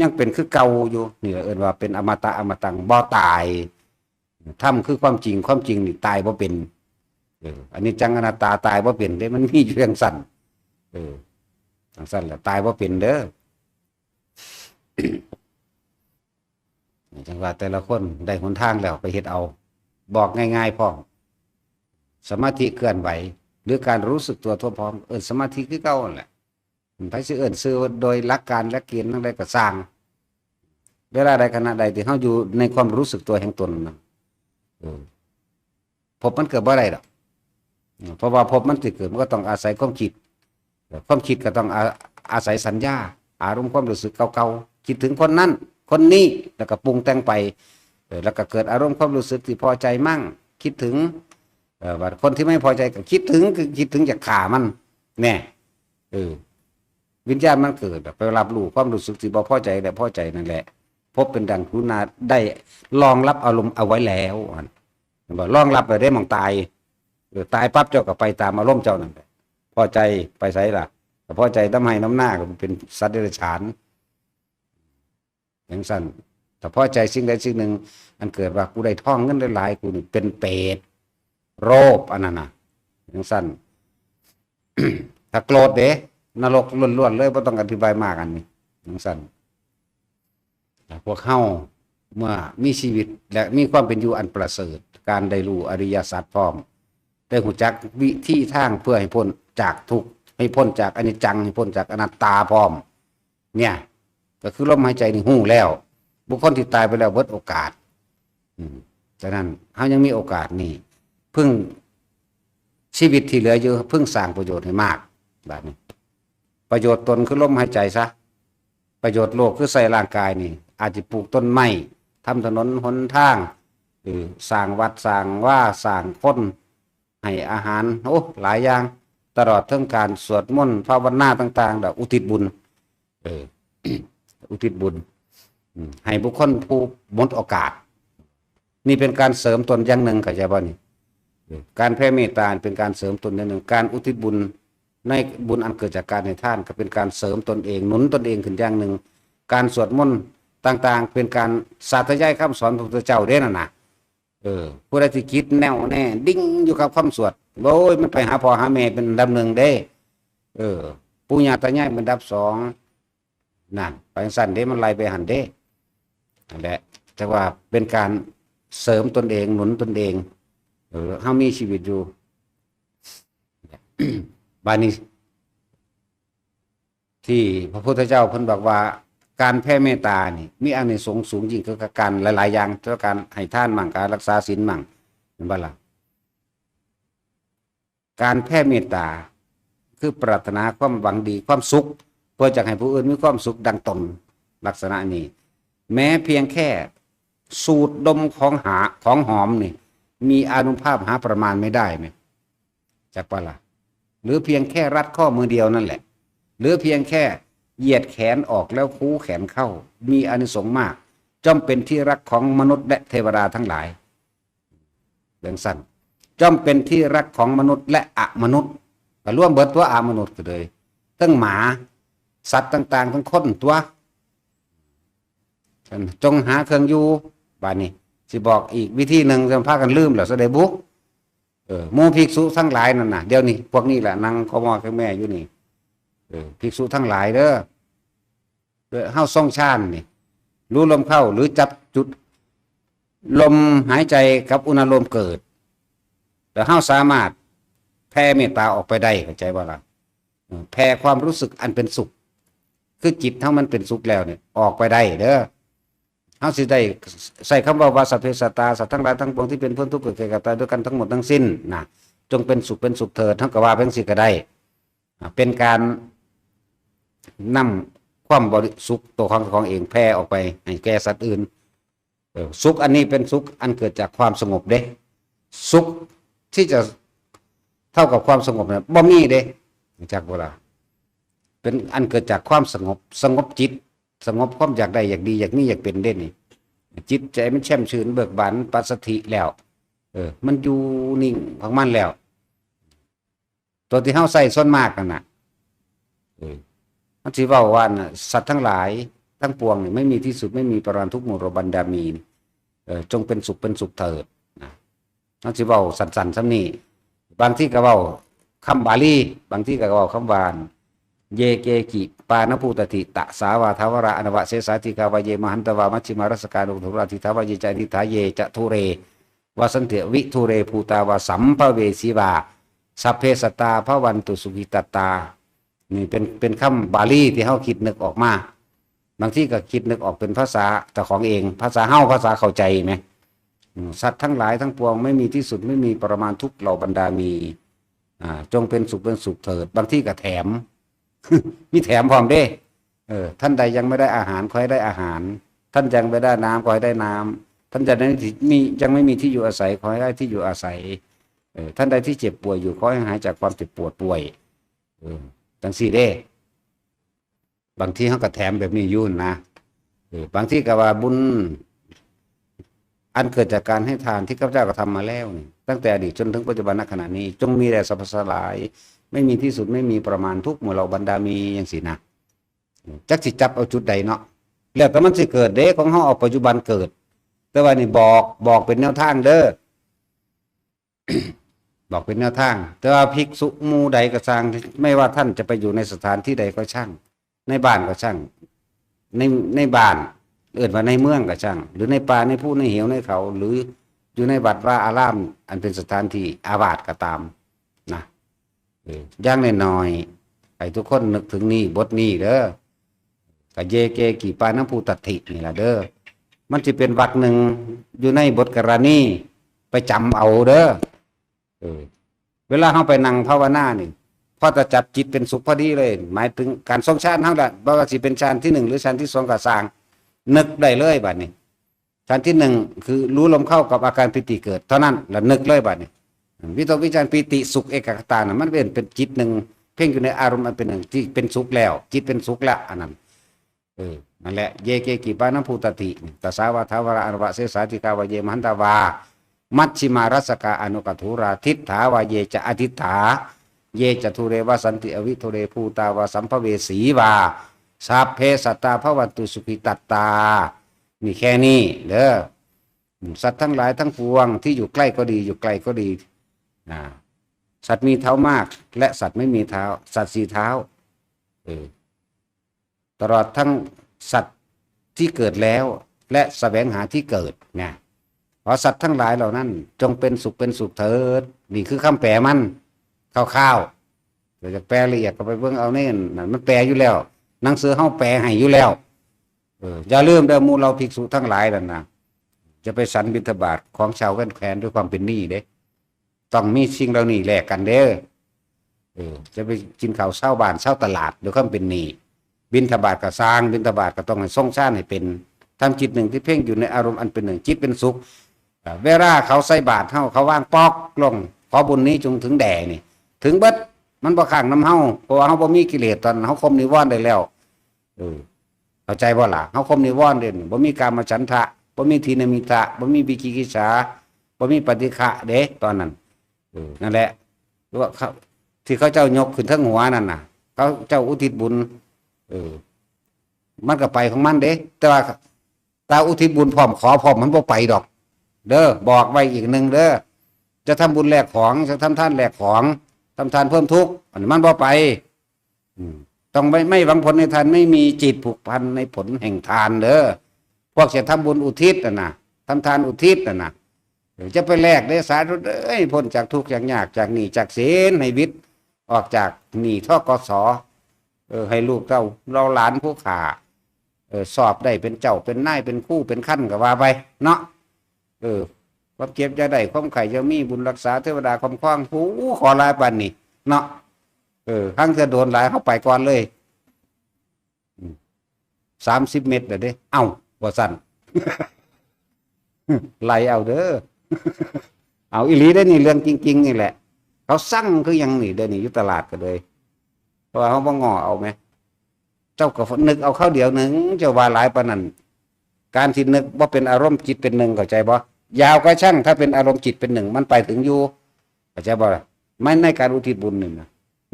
ยังเป็นคือเก่าอยู่นี่เอิ้นว่าเป็นอมตะอมตังบ่ตายธรรมคือความจริงนี่ตายบ่เป็นอันนี้จังอนัตตาตายบ่เป็นเด้มันมีอยู่จังซั่นจังซั่นแหละตายบ่เป็นเด้อ จังว่าแต่ละคนได้หนทางแล้วไปเฮ็ดเอาบอกง่ายๆพร้อมสมาธิเคลื่อนไหวหรือการรู้สึกตัวทั่วพร้อมสมาธิคือเก่านั่นแหละไผสิซื้อโดยหลักการและเกณฑ์ทั้งใดก็สร้างเวลาใดขณะใดที่เฮาอยู่ในความรู้สึกตัวแห่งตนนั้นพบมันเกิดบ่ได้ดอกเพราะว่าพบมันสิเกิดมันก็ต้องอาศัยความคิดก็ต้องอาศัยสัญญาอารมณ์ความรู้สึกเก่าๆคิดถึงคนนั้นคนนี้แล้วก็ปรุงแต่งไปแล้วก็เกิดอารมณ์ความรู้สึกที่พอใจมั่งคิดถึงว่าคนที่ไม่พอใจก็คิดถึงคือคิดถึงอยากฆ่ามันแน่วิญญาณมันเกิดไปรับรู้ความรู้สึกที่บ่พอใจและพอใจนั่นแหละพบเป็นดังกรุณาได้รองรับอารมณ์เอาไว้แล้วบ่รองรับไปได้มองตายตายปั๊บเจ้าก็ไปตามอารมณ์เจ้านั่นแหละพอใจไปไสล่ะแต่พอใจน้ำให้น้ำหน้าก็เป็นสัตว์เดรัจฉานอย่างสั้นแต่พอใจสิ่งใดสิ่งหนึ่งอันเกิดว่ากูได้ท่องเงินหลายๆกูนี่เป็นเปรตโรคอันนั้นนะอย่างสั้น ถ้าโกรธเด้นรกล้วนๆเลยไม่ต้องอธิบายมากอันนี้อย่างสั้นพวกเฮาเมื่อมีชีวิตและมีความเป็นอยู่อันประเสริฐการได้รู้อริยสัจพร้อมได้หูจักวิธีทางเพื่อให้พ้นจากทุกข์ให้พ้นจากอนิจจังให้พ้นจากอนัตตาพร้อมเนี่ยก็คือลมหายใจนี่หู้แล้วบุคคลที่ตายไปแล้วเบิดโอกาสฉะนั้นเฮายังมีโอกาสนี่พึ่งชีวิตที่เหลืออยู่พึ่งสร้างประโยชน์ให้มากแบบนี้ประโยชน์ตนคือลมหายใจซะประโยชน์โลกคือใส่ร่างกายนี่อาจจะปลูกต้นไม้ทำถนนหนทางสร้างวัดสร้างว่าสร้างคนให้อาหารโอ้หลายอย่างตลอดทั้งการสวดมนต์ภาวนาต่างๆแบบอุทิศบุญอุทิศบุญให้บุคคลผู้หมดโอกาสนี่เป็นการเสริมตนอย่างหนึ่งเข้าใจบ่นี่การแผ่เมตตาเป็นการเสริมตนอย่างหนึ่งการอุทิศบุญ ในบุญอันเกิดจากการให้ทานก็เป็นการเสริมตนเองหนุนตนเองขึ้นอย่างหนึ่งการสวดมนต์ต่างๆเป็นการสาธยายคำสอนของพระพุทธเจ้าเด้นั่นน่ะผู้ใดที่คิดแน่วแน่ดิ้งอยู่กับคำสวดโอ้ยมันไปหาพ่อหาแม่เป็นอันดับหนึ่งเด้ปู่ย่าตายายเป็นอันดับสองนั่นไปสั่นเด้มันไล่ไปหันเด้นั่นแหละแต่ว่าเป็นการเสริมตนเองหนุนตนเองเฮามีชีวิตอยู่ บานี้ที่พระพุทธเจ้าเพิ่นบอกว่าการแผ่เมตตานี่มีอานิสงส์สูงยิ่งคือการหลายๆอย่างเท่าการให้ทานมั่งการรักษาศีลมั่งเห็นบ่ล่ะการแผ่เมตตาคือปรารถนาความหวังดีความสุขเพื่อจะให้ผู้อื่นมีความสุขดังตนลักษณะนี้แม้เพียงแค่สูดดมของหอมนี่มีอานุภาพหาประมาณไม่ได้ไหมจักบ่ล่ะหรือเพียงแค่รัดข้อมือเดียวนั่นแหละหรือเพียงแค่เหยียดแขนออกแล้วคู้แขนเข้ามีอานิสงส์มากจอมเป็นที่รักของมนุษย์และเทวดาทั้งหลายเรื่องสั้นจอมเป็นที่รักของมนุษย์และอมนุษย์ก็ร่วมเบิดตัวอมนุษย์ก็เลยทั้งหมาสัตว์ต่างๆทั้งคนตัวจงหาเครื่องอยู่บ้านนี้สิบอกอีกวิธีหนึ่งจะพากันลืมเหรอแสดงบุกหมู่ภิกษุทั้งหลายนั่นน่ะเดี๋ยวนี้พวกนี้แหละนางขมอกับแม่อยู่นี่ภิกษุทั้งหลายเด้อเฮาทรงฌานนี่รู้ลมเข้าหรือจับจุดลมหายใจกับอุณหภูมิเกิดแต่เฮาสามารถแผ่เมตตาออกไปได้เข้าใจบ่ล่ะแผ่ความรู้สึกอันเป็นสุขคือจิตเฮามันเป็นสุขแล้วเนี่ยออกไปได้เด้อเฮาสิได้ใส่คำว่าสัพเพสัตตาสัตว์ทั้งหลายทั้งปวงที่เป็นเพื่อนทุกข์เกิดแก่เจ็บตายด้วยกันทั้งหมดทั้งสิ้นนะจงเป็นสุขเถิดเท่ากับว่าเพิ่งสิก็ได้เป็นการนำความบริสุขตัวของเองแผ่ออกไปให้แก่สัตว์อื่นสุขอันนี้เป็นสุขอันเกิดจากความสงบเด้สุขที่จะเท่ากับความสงบเนี่ยบ่มีเด้จากโบราณเป็นอันเกิดจากความสงบจิตสงบความอยากได้อยากดีอยากนี่อยากเป็นเด้นี่จิตใจมันแช่มชื่นเบิกบานปัสสติแล้วมันอยู่นิ่งของมันแล้วตัวที่เฮาใส่ส่วนมากกันน่ะมันสิเว้าว่าน่ะสัตว์ทั้งหลายทั้งปวงนี่ไม่มีที่สุดไม่มีประมาณทุกหมู่ระบันดามีจงเป็นสุขเถิดนะมันสิเว้าสั้นๆซ้ำนี้บางที่ก็เว้าคำบาลีบางที่ก็เว้าคำวานเยเกกิปานภูตติตะสาวาทาวราอนวะเสสาติกาวะเยมหันตวามัชฌิมารัสการุทุราธิทาวะเยจานิทาเยจะทุเรวสันเถวิทุเรภูตาวาสัมภเวสีวาสัพเพสตาภวันตุสุขิตตานี่เป็นคำบาลีที่เฮาคิดนึกออกมาบางที่ก็คิดนึกออกเป็นภาษาแต่ของเองภาษาเฮาภาษาเข้าใจไหมสัตว์ทั้งหลายทั้งปวงไม่มีที่สุดไม่มีประมาณทุกเหล่าบรรดามีจงเป็นสุขเถิดบางที่ก็แถม มีแถมพร้อมเด้ท่านใดยังไม่ได้อาหารขอให้ได้อาหาร ท่านยังไม่ได้น้ำขอให้ได้น้ำท่านยังไม่มีที่อยู่อาศัยขอให้ได้ที่อยู่อาศัยท่านใดที่เจ็บป่วยอยู่ขอให้หายจากความเจ็บปวดป่วยจังสี่เด้บางทีเขาก็แถมแบบนี้ยุ่นนะบางที่ก็ว่าบุญอันเกิดจากการให้ทานที่ข้าพเจ้าก็ทำมาแล้วนี่ตั้งแต่อดีตจนถึงปัจจุบันณขณะนี้จงมีแต่สรรพสลายไม่มีที่สุดไม่มีประมาณทุกหมู่เหล่าบรรดามีอย่างสินะจักสิจับเอาจุดใดเนาะแล้วแต่มันสิเกิดเด้ของเขาเอาปัจจุบันเกิดแต่ว่านี่บอกเป็นแนวทางเด้อ บอกเป็นแนวทางแต่ว่าภิกษุหมู่ใดก็ช่างไม่ว่าท่านจะไปอยู่ในสถานที่ใดก็ช่างในบ้านก็ช่างในบ้านว่าในเมืองก็ช่างหรือในป่าในภูในเหวในเขาหรืออยู่ในวัดว่าอารามอันเป็นสถานที่อาวาสก็ตามนะอย่างน้อยๆให้ทุกคนนึกถึงนี่บทนี้เด้อกะเยเกกิปานะภูตตินี่ล่ะเด้อมันจะเป็นวรรคหนึ่งอยู่ในบทกรณีไปจำเอาเด้อเวลาเขาไปนั่งภาวนานี่พอจะจับจิตเป็นสุขพอดีเลยหมายถึงการทรงฌานเท่านั้นบ่ว่าสิเป็นฌานที่หนึ่งหรือฌานที่สองก็สร้างนึกได้เลยบัดนี้ฌานที่หนึ่งคือรู้ลมเข้ากับอาการปิติเกิดเท่านั้นแล้วนึกเลยบัดนี้วิตกวิจารปิติสุขเอกคตานะมันเป็นจิตหนึ่งเพ่งอยู่ในอารมณ์อันเป็นหนึ่งที่เป็นสุขแล้วจิตเป็นสุขแล้วอันนั้นนั่นแหละเยเกกิปานะภูตติตัสสาวาทาวราอนุวะเสสาติกาวะเยมหันตวามัชฌิมารัสกาอนุกัทุราทิฏฐาวะเยจะอทิฏฐา เยจตุเรวสันติอวิทุเรภูตาวาสัมภเวสีวาสัพเพสัตตาภวันตุสุขิตัตตานี่แค่นี้เด้อสัตว์ทั้งหลายทั้งปวงที่อยู่ใกล้ก็ดีอยู่ไกลก็ดีสัตว์มีเท้ามากและสัตว์ไม่มีเท้าสัตว์4 เท้าตลอดทั้งสัตว์ที่เกิดแล้วและแสวงหาที่เกิดเนี่ยขอสัตว์ทั้งหลายเหล่านั้นจงเป็นสุขเถิดนี่คือคำแปลมันคร่าวๆเดี๋ยวจะแปลละเอียดก็ไปเบิ่งเอาเนี่ยมันแปลอยู่แล้วหนังสือเฮาแปลให้อยู่แล้วอย่าลืมเด้อหมู่เราภิกษุทั้งหลายนั่นนะจะไปสันบิณฑบาตของชาวแคว้นด้วยความเป็นหนี้เด้ต้องมีสิ่งเหล่านี้แลกกันเด้อจะไปกินข้าวเช้าบ้านเช้าตลาดด้วยความเป็นหนี้บิณฑบาตก็สร้างบิณฑบาตก็ต้องให้ทรงชาติให้เป็นทำจิตหนึ่งที่เพ่งอยู่ในอารมณ์อันเป็นหนึ่งจิตเป็นสุขเวลาเขาใส่บาตรเขาว่างปอกลงขอบุญนี้จงถึงแด่นี่ถึงเบิดมันบ่ข้างน้ำเฮาเพราะว่าเฮาบ่มีกิเลสตอนเฮาคมนิวรณ์ได้แล้วเข้าใจบ่ล่ะเฮาคมนิวรณ์เด่นบ่มีกามฉันทะบ่มีทีนมิตะบ่มีวิจิกิจฉาบ่มีปฏิฆะเด้ตอนนั้นนั่นแหละว่าเขาที่เขาเจ้ายกขึ้นทั้งหัวนั่นน่ะเขาเจ้าอุทิศบุญมันก็ไปของมันเด้แต่ว่าตาอุทิศบุญพร้อมขอพร้อมมันบ่ไปดอกเด้อบอกไว้อีกหนึ่งเด้อจะทำบุญแลกของจะทำทานแลกของทำทานเพิ่มทุกข์อันนี้มันบ่ไปต้องไม่หวังผลในทานไม่มีจิตผูกพันในผลแห่งทานเด้อพวกจะทำบุญอุทิศนะทำทานอุทิศนะจะไปแลกได้สาธุเอ้ยพ้นจากทุกข์จากยากจากหนี้จากศีลให้วิทย์ออกจากหนี้ทกสให้ลูกเราหลานผู้ขาสอบได้เป็นเจ้าเป็นนายเป็นคู่เป็นขั้นก็ว่าไปเนาะความเจ็บจะได้ความไข่จะมีบุญรักษาเทวดาคุ้มครองผู้ขอลายปันนี่เนาะครั้งจะโดนหลายเข้าไปก่อนเลย30 เมตรเด้เอ้าบ่สั่น ไล่เอาเด้อ เอาอีหลีได้นี่เรื่องจริงๆนี่แหละเขาสั่งคือยังนี่เดี๋ยวนี้อยู่ตลาดก็เลยเพราะว่าเขาบ่งอเอาไหมเจ้าก็นึกเอาเข้าเดียวหนึ่งเจ้าว่าหลายปานนั้นการที่นึกว่าเป็นอารมณ์จิตเป็นหนึ่งเข้าใจบ่ยาวก็ช่างถ้าเป็นอารมณ์จิตเป็นหนึ่งมันไปถึงอยู่เข้าใจบ่ไม่ในการอุทิศบุญหนึ่งนะ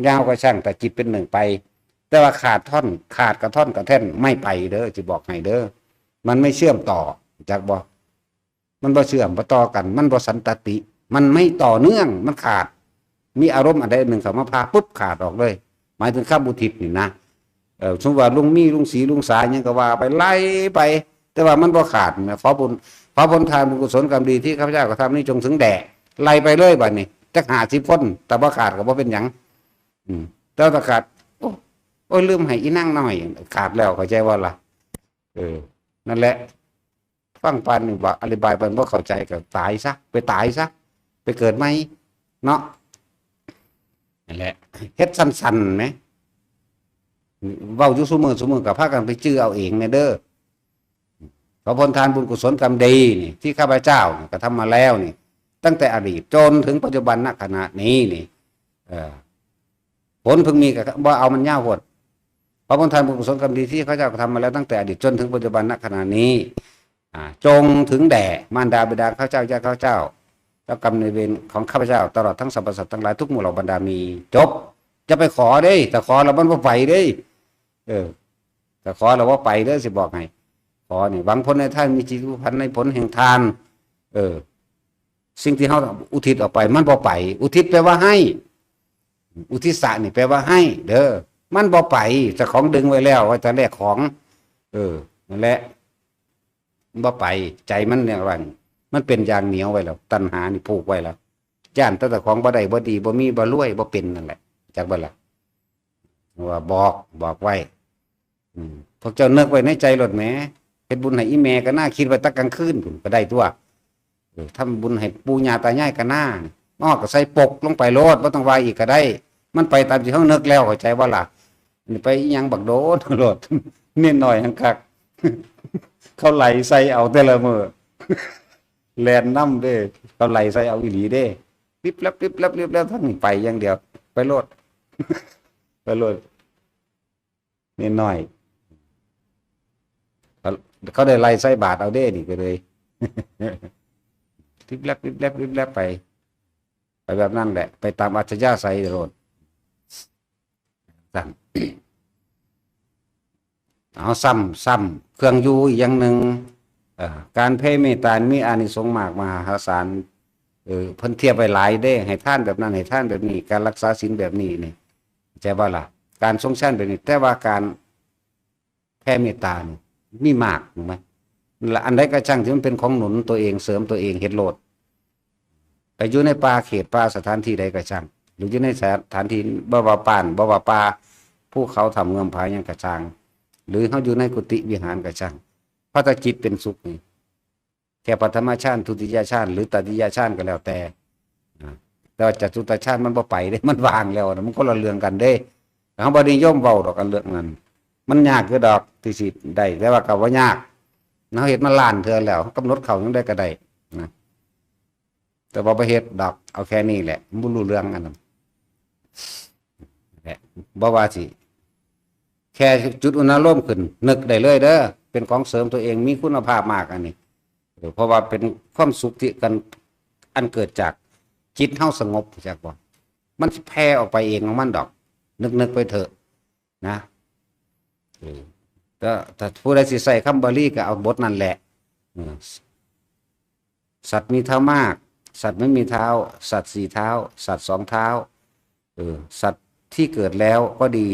ยาวก็ช่างแต่จิตเป็นหนึ่งไปแต่ว่าขาดกระท่อนกระแท่นไม่ไปเด้อจะบอกให้เด้อมันไม่เชื่อมต่อจากบ่มันบ่เชื่อมบ่ต่อกันมันบ่สันตติมันไม่ต่อเนื่องมันขาดมีอารมณ์อันใดหนึ่งเข้ามาพาปุ๊บขาดออกเลยหมายถึงข้ามอุทิศนี่นะสมมติว่าลุงศรีลุงสายยังก็ว่าไปไล่ไปแต่ว่ามันบ่ขาดนะขอบุญทานบุญกุศลกรรมดีที่ข้าพเจ้าก็ทำนี่จงถึงแด่ไล่ไปเลยบัดนี้จัก50 คนแต่บ่ขาดก็บ่เป็นหยังแต่ถ้าขาดโอ้ยลืมให้อีนั่งหน่อยขาดแล้วเข้าใจว่าล่ะนั่นแหละฟังปานนี่บอกอธิบายไปบ่เข้าใจก็ตายซะไปตายซะไปเกิดใหม่เนาะนั่นแหละเฮ็ดสั้นๆไหมเว้าอยู่ซุมื้อกับพากันไปจื้อเอาเองเนี่ยเด้อขอผลทานบุญกุศลกรรมดีนี่ที่ข้าพเจ้าก็ทำมาแล้วนี่ตั้งแต่อดีตจนถึงปัจจุบันณขณะนี้นี่ผลเพิ่งมีกับว่าเอามันยาวหดขอผลทานบุญกุศลกรรมดีที่ข้าพเจ้าก็ทำมาแล้วตั้งแต่อดีตจนถึงปัจจุบันณขณะนี้จงถึงแด่มารดาบิดาข้าพเจ้าญาติข้าพเจ้าเจ้ากรรมนายเวรของข้าพเจ้าตลอดทั้งสรรพสัตว์ทั้งหลายทุกหมู่เหล่าบรรดามีจบจะไปขอได้แต่ขอเราบ่ไปได้แต่ขอเราว่าไปเด้อสิบอกให้ขอนี่หวังผลในท่านมีจิตผูกพันในผลแห่งทานสิ่งที่เขาอุทิศออกไปมันบ่ไปอุทิศแปลว่าให้อุทิศะนี่แปลว่าให้เด้อมันบ่ไปจะของดึงไว้แล้วว่าจะแลกของนั่นแหละบ่ไปใจมันเนี่ยว่ามันเป็นยางเหนียวไว้แล้วตัณหานี่ผูกไว้แล้วย่านแต่ของบ่ได้บ่ดีบ่มีบ่รวยบ่เป็นนั่นแหละจากบ่ล่ะว่าบอกไว้พวกเจ้านึกไว้ในใจหลดแหมเฮ็ดบุญให้อีแม่ก็น่าคิดไว้ตะกลางคืนก็ได้ตัวทำบุญให้ปู่ย่าตายายก็น่าก็ใส่ปกลงไปโลดบ่ต้องว่าอีกก็ได้มันไปตามที่เฮานึกแล้วเข้าใจบ่ล่ะนี่ไปอีหยังบักโดดโลดเน้นหน่อยหังคักเขาไหลใส่เอาแต่ละมื้อแล่นนำเด้เขาไหลใส่เอาอีหลีเด้ริบลับทั้งนี้ไปอย่างเดียวไปโลดไปโลดนิดหน่อยเขาได้ไล่ใส่บาทเอาเด้นี่ไปเลยริบลับไปแบบนั้นแหละไปตามอัจฉริยะใส่โลด สั่นเอาซ้ำเครื่องอยู่อีกอย่างหนึ่งการแผ่เมตตามีอานิสงส์มากมหาศาลเพิ่นเทียบไปหลายเด้ให้ท่านแบบนั้นให้ท่านแบบนี้การรักษาศีลแบบนี้นี่ใช่บ่ล่ะการทรงชันแบบนี้แต่ว่าการแผ่เมตตานี่มีมากถูกไหมอันใดก็ช่างที่มันเป็นของหนุนตัวเองเสริมตัวเองเฮ็ดโลดไปอยู่ในป่าเขตป่าสถานที่ใดก็ช่างหรืออยู่ในสถานที่บ่ว่าป่านบ่ว่าป่าภูเขาทำเงือมผาหยังก็ช่างหรือเขาอยู่ในกุฏิวิหารก็ช่างเพราะถ้าจิตเป็นสุขนี่แค่ปฐมฌานทุติยฌานหรือตติยฌานก็แล้วแต่ว่าจตุตฌานมันบ่ไปเด้มันวางแล้วนะมันคนละเรื่องกันเด้เขาบ่นิยมเว้าดอกกันเรื่องนั้นมันยากคือดอกที่สิได้แต่ว่าก็บ่ยากเฮาเฮ็ดมาล้านเทื่อแล้วกำหนดเข้ายังได้ก็ได้นะแต่ว่าบ่เฮ็ดดอกเอาแค่นี้แหละบ่รู้เรื่องอันนั้นแหละบ่ว่าสิแค่จุดอุณหภูมิขึ้นนึกได้เลยเด้อเป็นของเสริมตัวเองมีคุณภาพมากอันนี้เพราะว่าเป็นความสุขที่กันอันเกิดจากจิตเฮาสงบจากว่ามันแผ่ออกไปเองของมันดอกนึกไปเถอะนะแต่ผู้ใดสิใส่คำบาลีก็เอาบทนั่นแหละสัตว์มีเท้ามากสัตว์ไม่มีเท้าสัตว์4 เท้าสัตว์2 เท้าสัตว์ที่เกิดแล้วก็ดี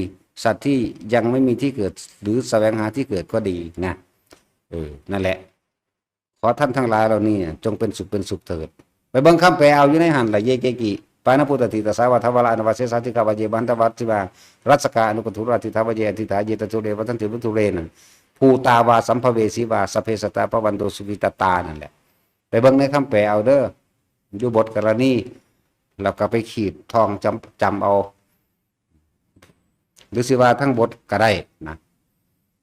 สัตว์ที่ยังไม่มีที่เกิดหรือแสวงหาที่เกิดก็ดีนะนั่นแหละขอท่านทั้งหลายเหล่านี้จงเป็นสุขเถิดไปเบิ่งคำแปลเอาอยู่ในหันละเยเกกิปานะพุทธติตสาวะทวราอนวาเสสาธิกาวเยบันตวัตถิวารัสกาอนุปทุราติทาวเยอธิตาเยตตุเรวัตันติวุตุเรนภูตาวาสัมภเวสีวาสเพสตาปวันโตสุวิตตานั่นแหละไปเบิ่งในคำแปลเอาเด้ออยู่บทกรณีเราก็ไปขีดทองจำเอาหรือสิว่าทั้งบทก็ได้นะ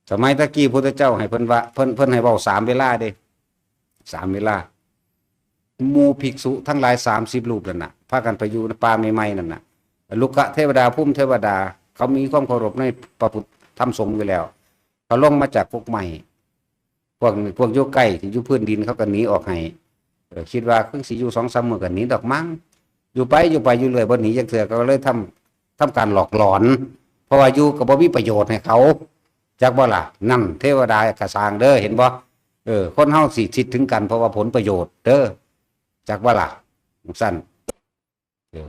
สมัยตะกี้พุทธเจ้าให้เพิ่นว่าเพิ่นให้เว้า3 เวลาเด้3 เวลาหมู่ภิกษุทั้งหลาย30 รูปนั่นน่ะพากันไปอยู่ในป่าใหม่ๆนั่นน่ะลุกะเทวดาภูมิเทวดาเขามีความเคารพในพระพุทธธรรมสงฆ์อยู่แล้วเขาลงมาจากพวกใหม่พวกอยู่ใกล้ที่อยู่พื้นดินเขาก็หนีออกให้คิดว่าครึ่งสิอยู่2-3 มื้อก็หนีดอกมั้งอยู่ไปอยู่เรื่อยบ่หนีจักเทื่อก็เลยทำการหลอกหลอนเพราะว่าอยู่ก็บ่มีประโยชน์ให้เขาจักบ่ล่ะนั่นเทวดากระสร้างเด้อเห็นบ่คนเฮาสิคิดถึงกันเพราะว่าผลประโยชน์เด้อจักบ่ล่ะสั้น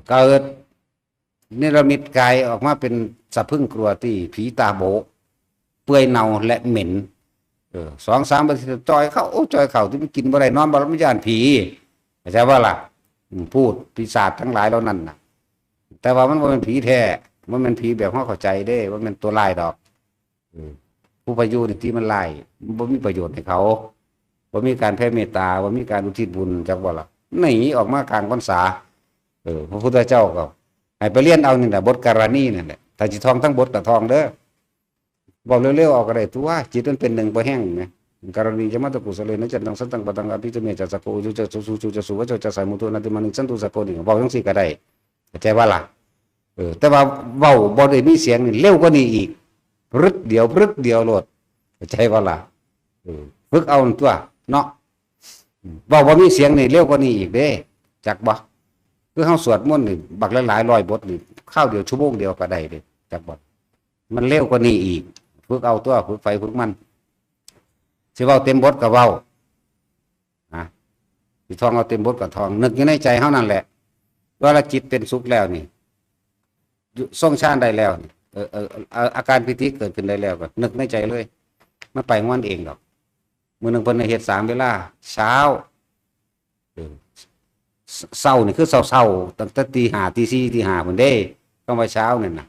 เกิดเนรมิตกายออกมาเป็นสะพึ่งกลัวที่ผีตาโบเปื่อยเน่าและเหม็น2-3 อาทิตย์จอยเข้าที่มันกินบ่ได้นอนบ่หลับไม่ย่านผีเข้าใจบ่ล่ะพูดปีศาจทั้งหลายเหล่านั้นน่ะแต่ว่ามันบ่เป็นผีแท้มันเป็นผีแบบเฮาเข้าใจเด้ว่ามันตัวร้ายดอกผู้พายุนี่ที่มันไล่บ่มีประโยชน์ให้เขาบ่มีการแผ่เมตตาบ่มีการอุทิศบุญจักบ่ล่ะหนีออกมากลางพรรษาพระพุทธเจ้าก็ให้ไปเรียนเอานี่แหละบทการณีนั่นแหละถ้าสิท่องทั้งบทก็ท่องเด้อบอกเร็วๆออกก็ได้ตัวจิตมันเป็นหนึ่งบ่แห้งแหมการณีจะมาตะกุสเลนะจันตังสันตังปะตังอภิจเมจะสักโกจุจะสุจะสุวะจะสายมุตุนันติมานิสันตุสักโกนี่บอกจังซี่ก็ได้เข้าใจว่าล่ะแต่ว่าเว้าบ่ได้มีเสียงนี่เร็วกว่านี้อีกพรึดเดียวโลดเข้าใจว่าล่ะฝึกเอาตัวเนาะเว้าบ่มีเสียงนี่เร็วกว่านี้อีกเด้จักบ่คือเฮาสวดมนต์นี่บักหลายๆ100 บทนี่ข้าวเดียวชั่วโมงเดียวก็ได้เด้จักบ่มันเร็วกว่านี้อีกฝึกเอาตัวฝึกไฟฝึกมันสิเว้าเต็มบทก็เว้าสิท่องเอาเต็มบทก็ท่องนึกอยู่ในใจเฮานั่นแหละว่าละจิตเป็นสุขแล้วนี่ทรงฌานได้แล้วนี่อาการปิติเกิดขึ้นได้แล้วก็นึกในใจเลยมันไปของมันเองดอกมื้อนึงเพิ่นให้เฮ็ด3 เวลาเช้าเช้านี่คือเช้าตั้งแต่ตี 5ตี 4ตี 5พุ่นเด้คำว่าเช้านั่นน่ะ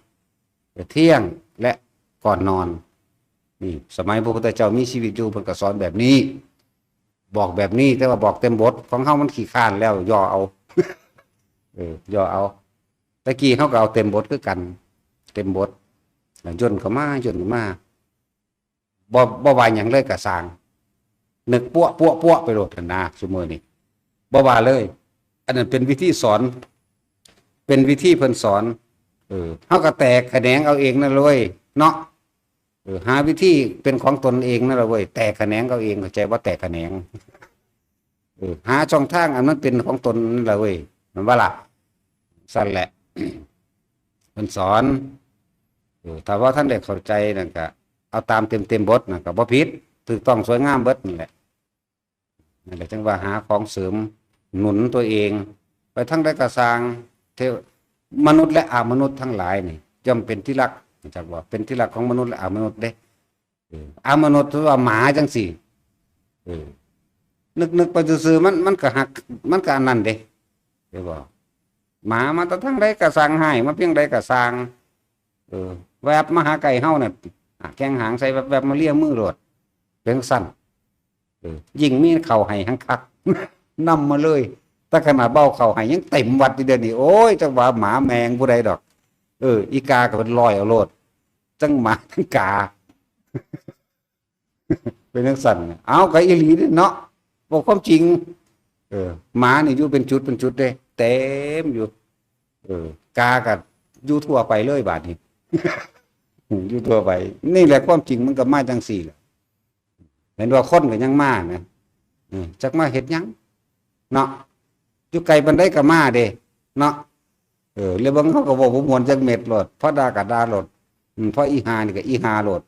เที่ยงและก่อนนอนนี่สมัยพระพุทธเจ้ามีชีวิตอยู่เพิ่นก็สอนแบบนี้บอกแบบนี้แต่ว่าบอกเต็มบทของเฮามันขี้คร้านแล้วย่อเอาย่อเอาตะกี้เฮาก็เอาเต็มบทคือกันเต็มบทย่นเข้ามาบ่ว่าหยังเลยก็สร้างนึกปั้วไปโลดกันนะซุมื้อนี้บ่ว่าเลยอันนั้นเป็นวิธีสอนเป็นวิธีเพิ่นสอนเฮาก็แตกแขนงเอาเองนั่นเลยเนาะหาวิธีเป็นของตนเองนั่นแหละเว้ยแตกแขนงเอาเองเข้าใจว่าแตกแขนงหาช่องทางอันนั้นเป็นของตนนั่นแหละเว้ยมันว่าล่ะสั่นแหละเพิ่นสอน ถ้าว่าท่านได้เข้าใจนั่นก็เอาตามเต็มบทนั่นก็บ่ผิดถูกต้องสวยงามเบิดนั่นแหละนั่นแหละจึงว่าหาของเสริมหนุนตัวเองไปทั้งได้กระสร้างเทวมนุษย์และอามนุษย์ทั้งหลายนี่ย่อมเป็นที่รักจักว่าเป็นที่รักของมนุษย์และอามนุษย์เด้อามนุษย์ถือว่าหมาจังสี่นึกไปซื่อๆมันก็หักมันก็อันนั้นเด้เด้บ่หมามาแต่ทั้งใดก็สร้างให้มาเพียงใดก็สร้างแวบมาหาไก่เฮาน่ะแข้งหางใส่แวบมาเลียมือโลดเป็นสั้นยิ่งมีเข่าให้หังคักนำมาเลยถ้าขนาดเบ้าเข่าให้ยังเต็มวัดทีเดียวนี่โอ้ยจังว่าหมาแมงผู้ใดดอกอีกาก็เป็นลอยเอาโลดจังหมาทั้งกาเป็นจังสั่นเอาก็อีหลีเนาะบอกความจริงหมานี่อยู่เป็นจุดเด้เต็มอยู่กาก็อยู่ทั่วไปเลยบาดนี้ อยู่ทั่วไปนี่แหละความจริงมันก็มาจังสี่แหละเห็นว่าคนก็ยังมานะจักมาเฮ็ดหยังเนาะอยู่ไกลบันไดก็มาเด้เนาะเรื่องบางเขาก็บอกผมมวนจักเม็ดโลดเพราะดากะดาโลดเพราะอีหานี่ก็อีหาโลด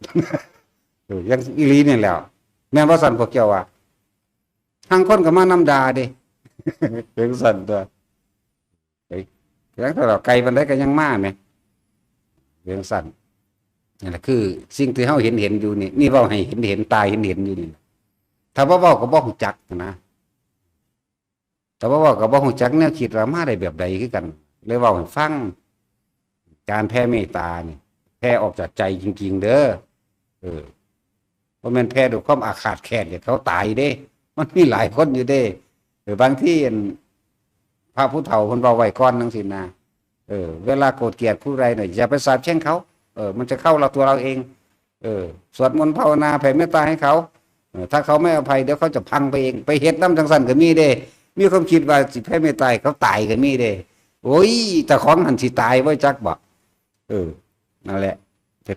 ยังอีหลีนี่แหล้วแม่นว่าสั่นพวกเจ้าว่าทางคนก็มานำดาเด้เป็นสั่นตัวแล้วถ้าเราไกลบันไดก็ยังมาแม่เรื่องสั่นนี่แหละคือสิ่งที่เฮาเห็นอยู่นี่เว้าให้เห็นตายเห็นอยู่นี่ถ้าว่าเว้าก็บ่ฮู้จักนะแต่ว่าเว้าก็บ่ฮู้จักแนวคิดว่ามาได้แบบใดคือกันเลยเว้าให้ฟังการแผ่เมตตานี่แผ่ออกจากใจจริงๆเด้อบ่แม่นแผ่ด้วยความอาฆาตแค้นให้เขาตายเด้มันมีหลายคนอยู่เด้บางทีพระผู้เฒ่าเพิ่นเว้าไว้ก่อนจังซี่นะเวลาโกรธเกลียดผู้ใดน่ะอย่าไปสาปแช่งเขามันจะเข้าตัวเราเองสวดมนต์ภาวนาแผ่เมตตาให้เขาถ้าเขาไม่อภัยเดี๋ยวเขาจะพังไปเองไปเฮ็ดน้ำจังซั่นก็มีเด้มีความคิดว่าสิแผ่เมตตาให้เขาตายก็มีเด้โอ้ยแต่ของหันสิตายไว้จักบ่นั่นแหละ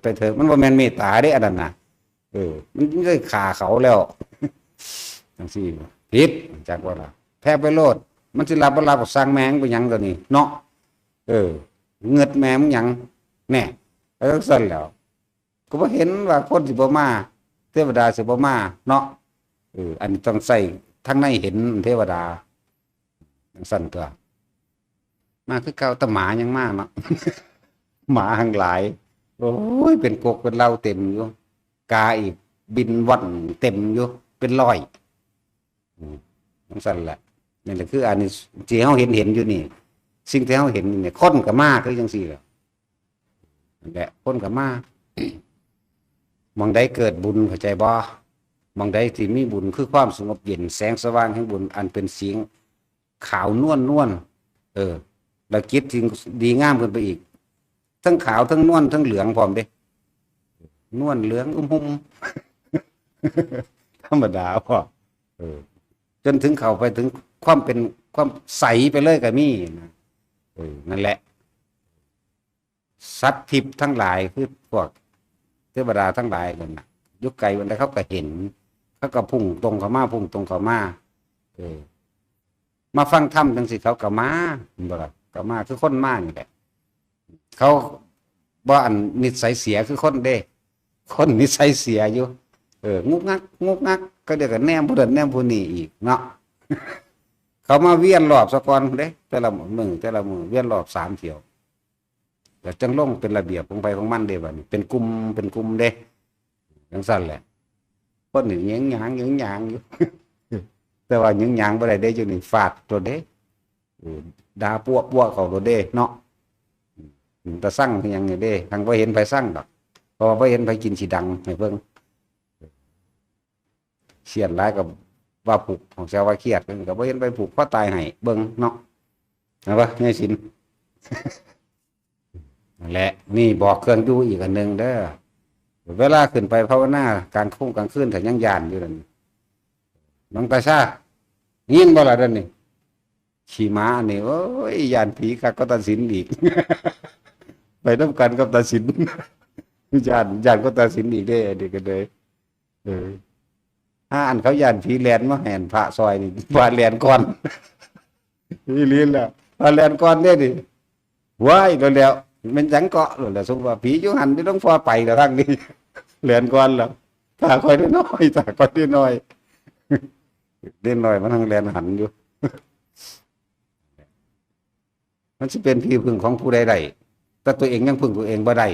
ไปเถอะมันบ่แม่นเมตตาเด้อันนั้นน่ะมันได้ฆ่าเขาแล้วจังซี่ผิดจักว่าล่ะแผ่ไปโลดมันสิรับบ่รับก็สร้างแมงไปหยังตัวนี้เนาะเงือดแม่มึงหยังแน่แล้วสั่นแล้วก็บ่เห็นว่าคนสิบ่มาเทวดาสิบ่มาเนาะอันนี้ต้องใส่ทั้งในเห็นเทวดาจังสั่นตัวมาคือเก่าแต่หมายังมาเนาะ หมาทั้งหลายโอ้ยเป็นกกเป็นเหล้าเต็มอยู่กาอีกบินว่อนเต็มอยู่เป็นร้อยจังสั่นแหละนี่แหละคืออันนี้ที่เฮาเห็นอยู่นี่สิ่งที่เฮาเห็นนี่คนก็มาคือจังซี่แหละนั่นแหละคนก็มาหม้องใดเกิดบุญเข้าใจบ่หม้องใดที่มีบุญคือความสงบเย็นแสงสว่างแห่งบุญอันเป็นเสียงขาวนวลแล้วจิตที่ดีงามขึ้นไปอีกทั้งขาวทั้งนวลทั้งเหลืองพร้อมเด้นวลเหลืองหุ้มธรรมดาพอจนถึงเข้าไปถึงความเป็นความใสไปเลยก็มีนะนั่นแหละสัตว์ทิพย์ทั้งหลายคือพวกเทวดาทั้งหลายนั่นน่ะยุคไกลวันใดเขาก็เห็นเขาก็พุ่งตรงเข้ามามาฟังธรรมจังสิเขาก็มาบ่ล่ะก็มาคือคนมานี่แหละเขาบ่อันนิสัยเสียคือคนเด้คนนิสัยเสียอยู่งุกงักก็เดี๋ยวก็แนมผู้นั้นแนมผู้นี้อีกเนาะ เขามาเวียนรอบสะก่อนเด้แต่ละมื้อเวียนรอบ3 เที่ยวแต่จังลงเป็นระเบียบของไปของมันเด้บัดนี้เป็นกลุ่มเด้จังซั่นแหละคนนี่ยิงหยางอยู่ แต่ว่ายิงหยางบ่ได้เด้อยู่นี่ฟาดตัวเด้ด่าปัวเขาตัวเด้เนาะแต่สั่งคือหยังนี่เด้ทางบ่เห็นไผสั่งดอกเพราะว่าบ่เห็นไผกินสิดังให้เบิ่งเสียนหลายก็ว่าผูกของแซวว่าเครียดก็บ่เห็นไผผูกคอตายให้เบิ่งเนาะนะว่าแม่สิน นั่นแหละนี่บอกเครื่องอยู่อีกอันนึงเด้อเวลาขึ้นไปภาวนากลางคืนถ้ายังย่านอยู่นั่นน้องตาชายินบ่ล่ะเด้อนี่ขี่ม้านี่โอ้ยย่านผีคักก็ตัดสินอีก ไปนำกันกับตัดสิน ย่านก็ตัดสินอีกเด้เด็กก็เลยอันเขาย่านผีแลนมาแห่นพระซอยนี่ว่าแลนก่อน นี่ลีนแล้วพาแลนก่อนเด้ดิว้ายแล้ว เป็นจังเกาะหรือละสมว่าผีอยู่หันไม่ต้องฟอไปแล้วทางนี้เหลือนก่อนแล้วตาคอยน้อยตาคอยน้อยเล่นน้อยมันทางแลนหันอยู่มันจะเป็นที่พึ่งของผู้ใดใดแต่ตัวเองยังพึ่งตัวเองบ่ได้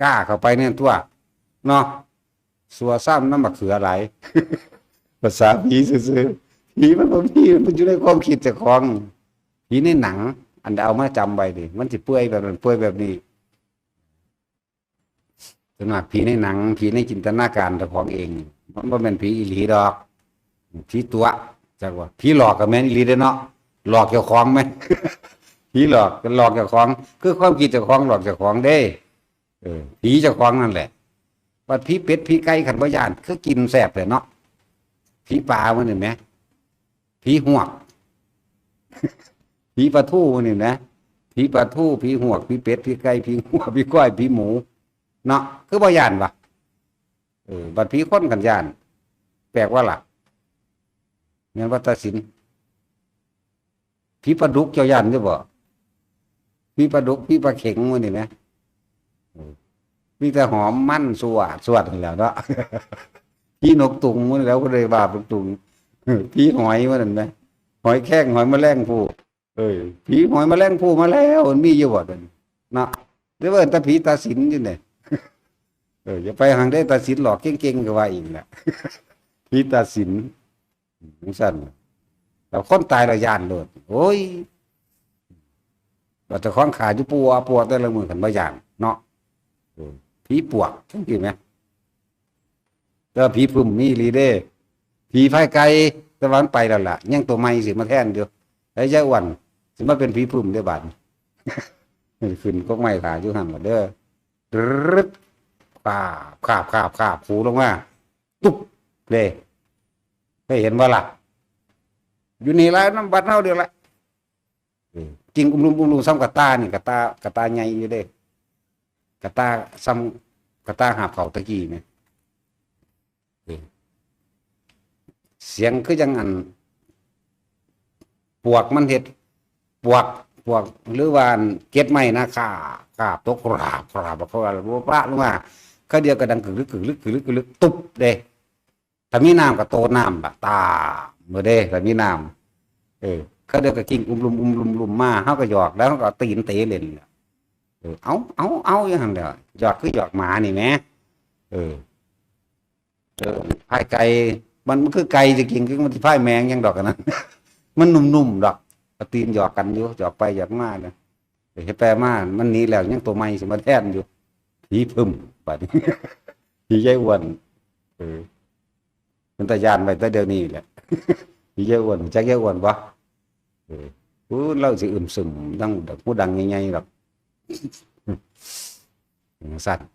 กล้าเข้าไปเนี่ยตัวเนาะสัวซ้ำน้ำบักเขือไหลภาษาผีซื่อๆผีมันบ่มีมันอยู่ในความคิดเจ้าของผีในหนังอันเอามาจำไว้ดิมันสิเปื่อยแบบนั้นเปื่อยแบบนี้ส่วนมากผีในหนังผีในจินตนาการเจ้าของเองมันบ่แม่นผีอีหลีดอกผีตัวจักว่าผีหลอกก็แม่นอีหลีเด้อเนาะหลอกเจ้าของไหม ผีหลอกกันหลอกเจ้าของคือความคิดเจ้าของหลอกเจ้าของเด้ผีเจ้าของนั่นแหละว่าผีเป็ดผีไก่ขันบ่ย่านคือกินแซ่บเลยเนาะผีปลามันเห็นไหมผีหวกผีปลาทูมันเห็นไหมผีปลาทูผีหวกผีเป็ดผีไก่ผีหัวผีก้อยผีหมูเนาะคือบ่ย่านวะบัดผีคนกันย่านแปลกว่าล่ะงั้นวัตศิลป์ผีปลาดุกเจ้าย่านใช่บ่ผีปลาดุกผีปลาเข็งมันเห็นไหมมีแต่หอมมันสวดนี่แหล้วเนาะพี่นกตุงมันแล้วก็เลยบาปนกตุงพี่หอยมันเห็นไหมหอยแข้งหอยแมลงภู่ผีหอยแมลงภู่มาแล้วมันมีอยู่บ่เนาะหรือว่าตาผีตาสินอยู่เนี่ยอย่าไปหางได้ตาสินหลอกเก่งๆก็ว่าอีกแหละผีตาสินสั่นเราคนตายเราย่านโลดโอ้ยเราจะคล้องขาอยู่ปัวแต่ละมือกันบ่ย่านเนาะผีปวกทั้งกี่ไหมแต่ผีพุ่มมีลีเด้ผีไฟไก่ตะวันไปแล้วล่ะยังตัวไม่สิมาแทนเดียวไอ้เจ้าวันสิมาเป็นผีพุ่มได้บาดขึ้นก็ไม่ขาอยู่หันมาเด้อรึดขาบหูลงมาตุ๊บเลยให้เห็นว่าล่ะอยู่นี่แล้วน้ำบัดเท่าเดียวละจริงอุ้มลุมซ้ำกระตานี่กระตาใหญ่อยู่เด้กระตาซ้ำกระตาหาบเขาตะกี้เนี่ยเสียงคือจังอันปวกมันเห็ดปวกหรือว่าเก็ดไม้นะขาบตกราบเขาว่าปลาลงมาก็เดียวกระดังกึกลึกตุ๊บเด้ถ้ามีน้ำก็โตน้ำแบบตาเมื่อเด้ถ้ามีน้ำเขาเดียวก็กิ้งอุ้มลุมมาเขาก็หยอกแล้วเขาก็ตีนเตะเล่นเอาอย่างนั้นเดียวหยอกคือหยอกหมานี่แม่พายไก่มันคือไก่จะกินคือมันที่พายแมงยังดอกกันนั้น มันนุ่มดอกตีนหยอกกันอยู่หยอกไปหยอกมาเลยเห็นแปลมามันนี้แล้วยังตัวใหม่สิมาแทนอยู่ผีพึ่มบัดนี้ ผีใหญ่อ้วนมันตะยานไปแต่เดี๋ยวนี้แหละ ผีใหญ่อ้วนจักใหญ่อ้วนวะเราสิอึมซึมดังผู้ดังใหญ่ๆหรอกสัตว์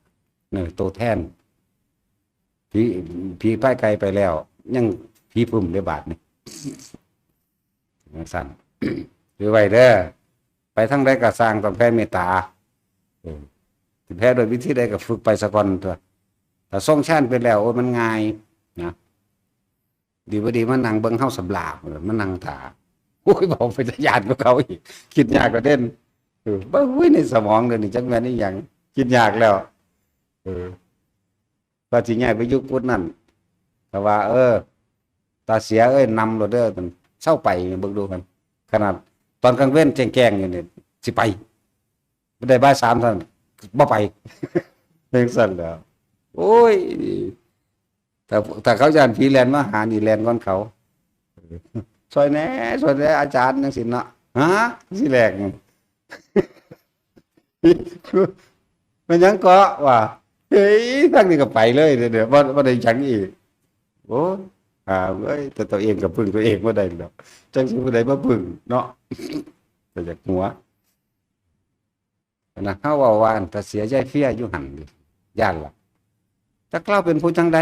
เนี่ยตัวแทนผีพ่ายไกลไปแล้วยังผีพุ่มได้บาทนี่สัตว์คือไว้เด้อไปทั้งใดก็สร้างต้องแผ่เมตตาแผ่โดยวิธีใดก็ฝึกไปสะก่อนตัวแต่ทรงชาติไปแล้วโอ้มันง่ายนะดีบ่ดีมันนั่งเบิ่งเฮาสำลาบมันนั่งถาโอ้ยบอกไปจะญาติกับเขาอีกคิดยากกว่าเด่นบ้าในสมองเดี๋ยวนี้จังแม่นอีหยังคิดยากแล้วว่าสิย้ายไปอยู่กุดนั่นแต่ว่าตาเสียนำรถเด้อมันเศร้าไปเบิ่งดูกันขนาดตอนกลางเว้นแจ้งๆอยู่นี่สิไปบ่ได้บ่าย3ท่านบ่ไปเรื่องสั่นแล้วโอ้ยแต่เขาย่านผีแลนมาหานี่แลนก่อนเขาช่วยแน่อาจารย์จังซี่เนาะฮะสิแลกมันยังเกาะว่าเฮ้ยทั้งนี้ก็ไปเลยเดี๋ยวบ่ได้จังอีกโอ้เอ้ยแต่ตัวเองก็พึ่งตัวเองบ่ได้ดอกจังสิบ่ได้มาพึ่งเนาะแต่จากหัวนะเฮาว่าอันถ้าเสียใจเฟียอยู่หั่นย่านล่ะจักเล่าเป็นผู้จังได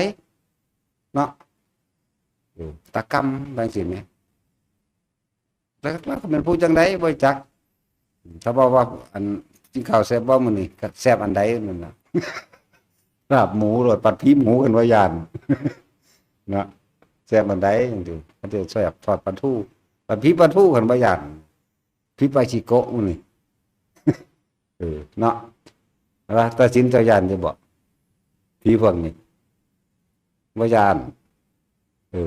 เนาะตะกำบางสิแม่แล้วก็เป็นผู้จังไดบ่จักถ้าบอกว่าอันกินข้าวแซ่บบ่มื้อนี้ก็แซ่บอันใดนั่นน่ะลาบหมูโดดปัดผีหมูกันว่าย่านเนาะแซ่บอันใดจังซี่มันจะแซ่บทอดปลาทูปัดผีปลาทูกันบ่ย่านผีปลาชิโกะมื้อนี้ เนาะว่าตัดสินเจ้าย่านจะบอกผีพวกนี้บ่ย่าน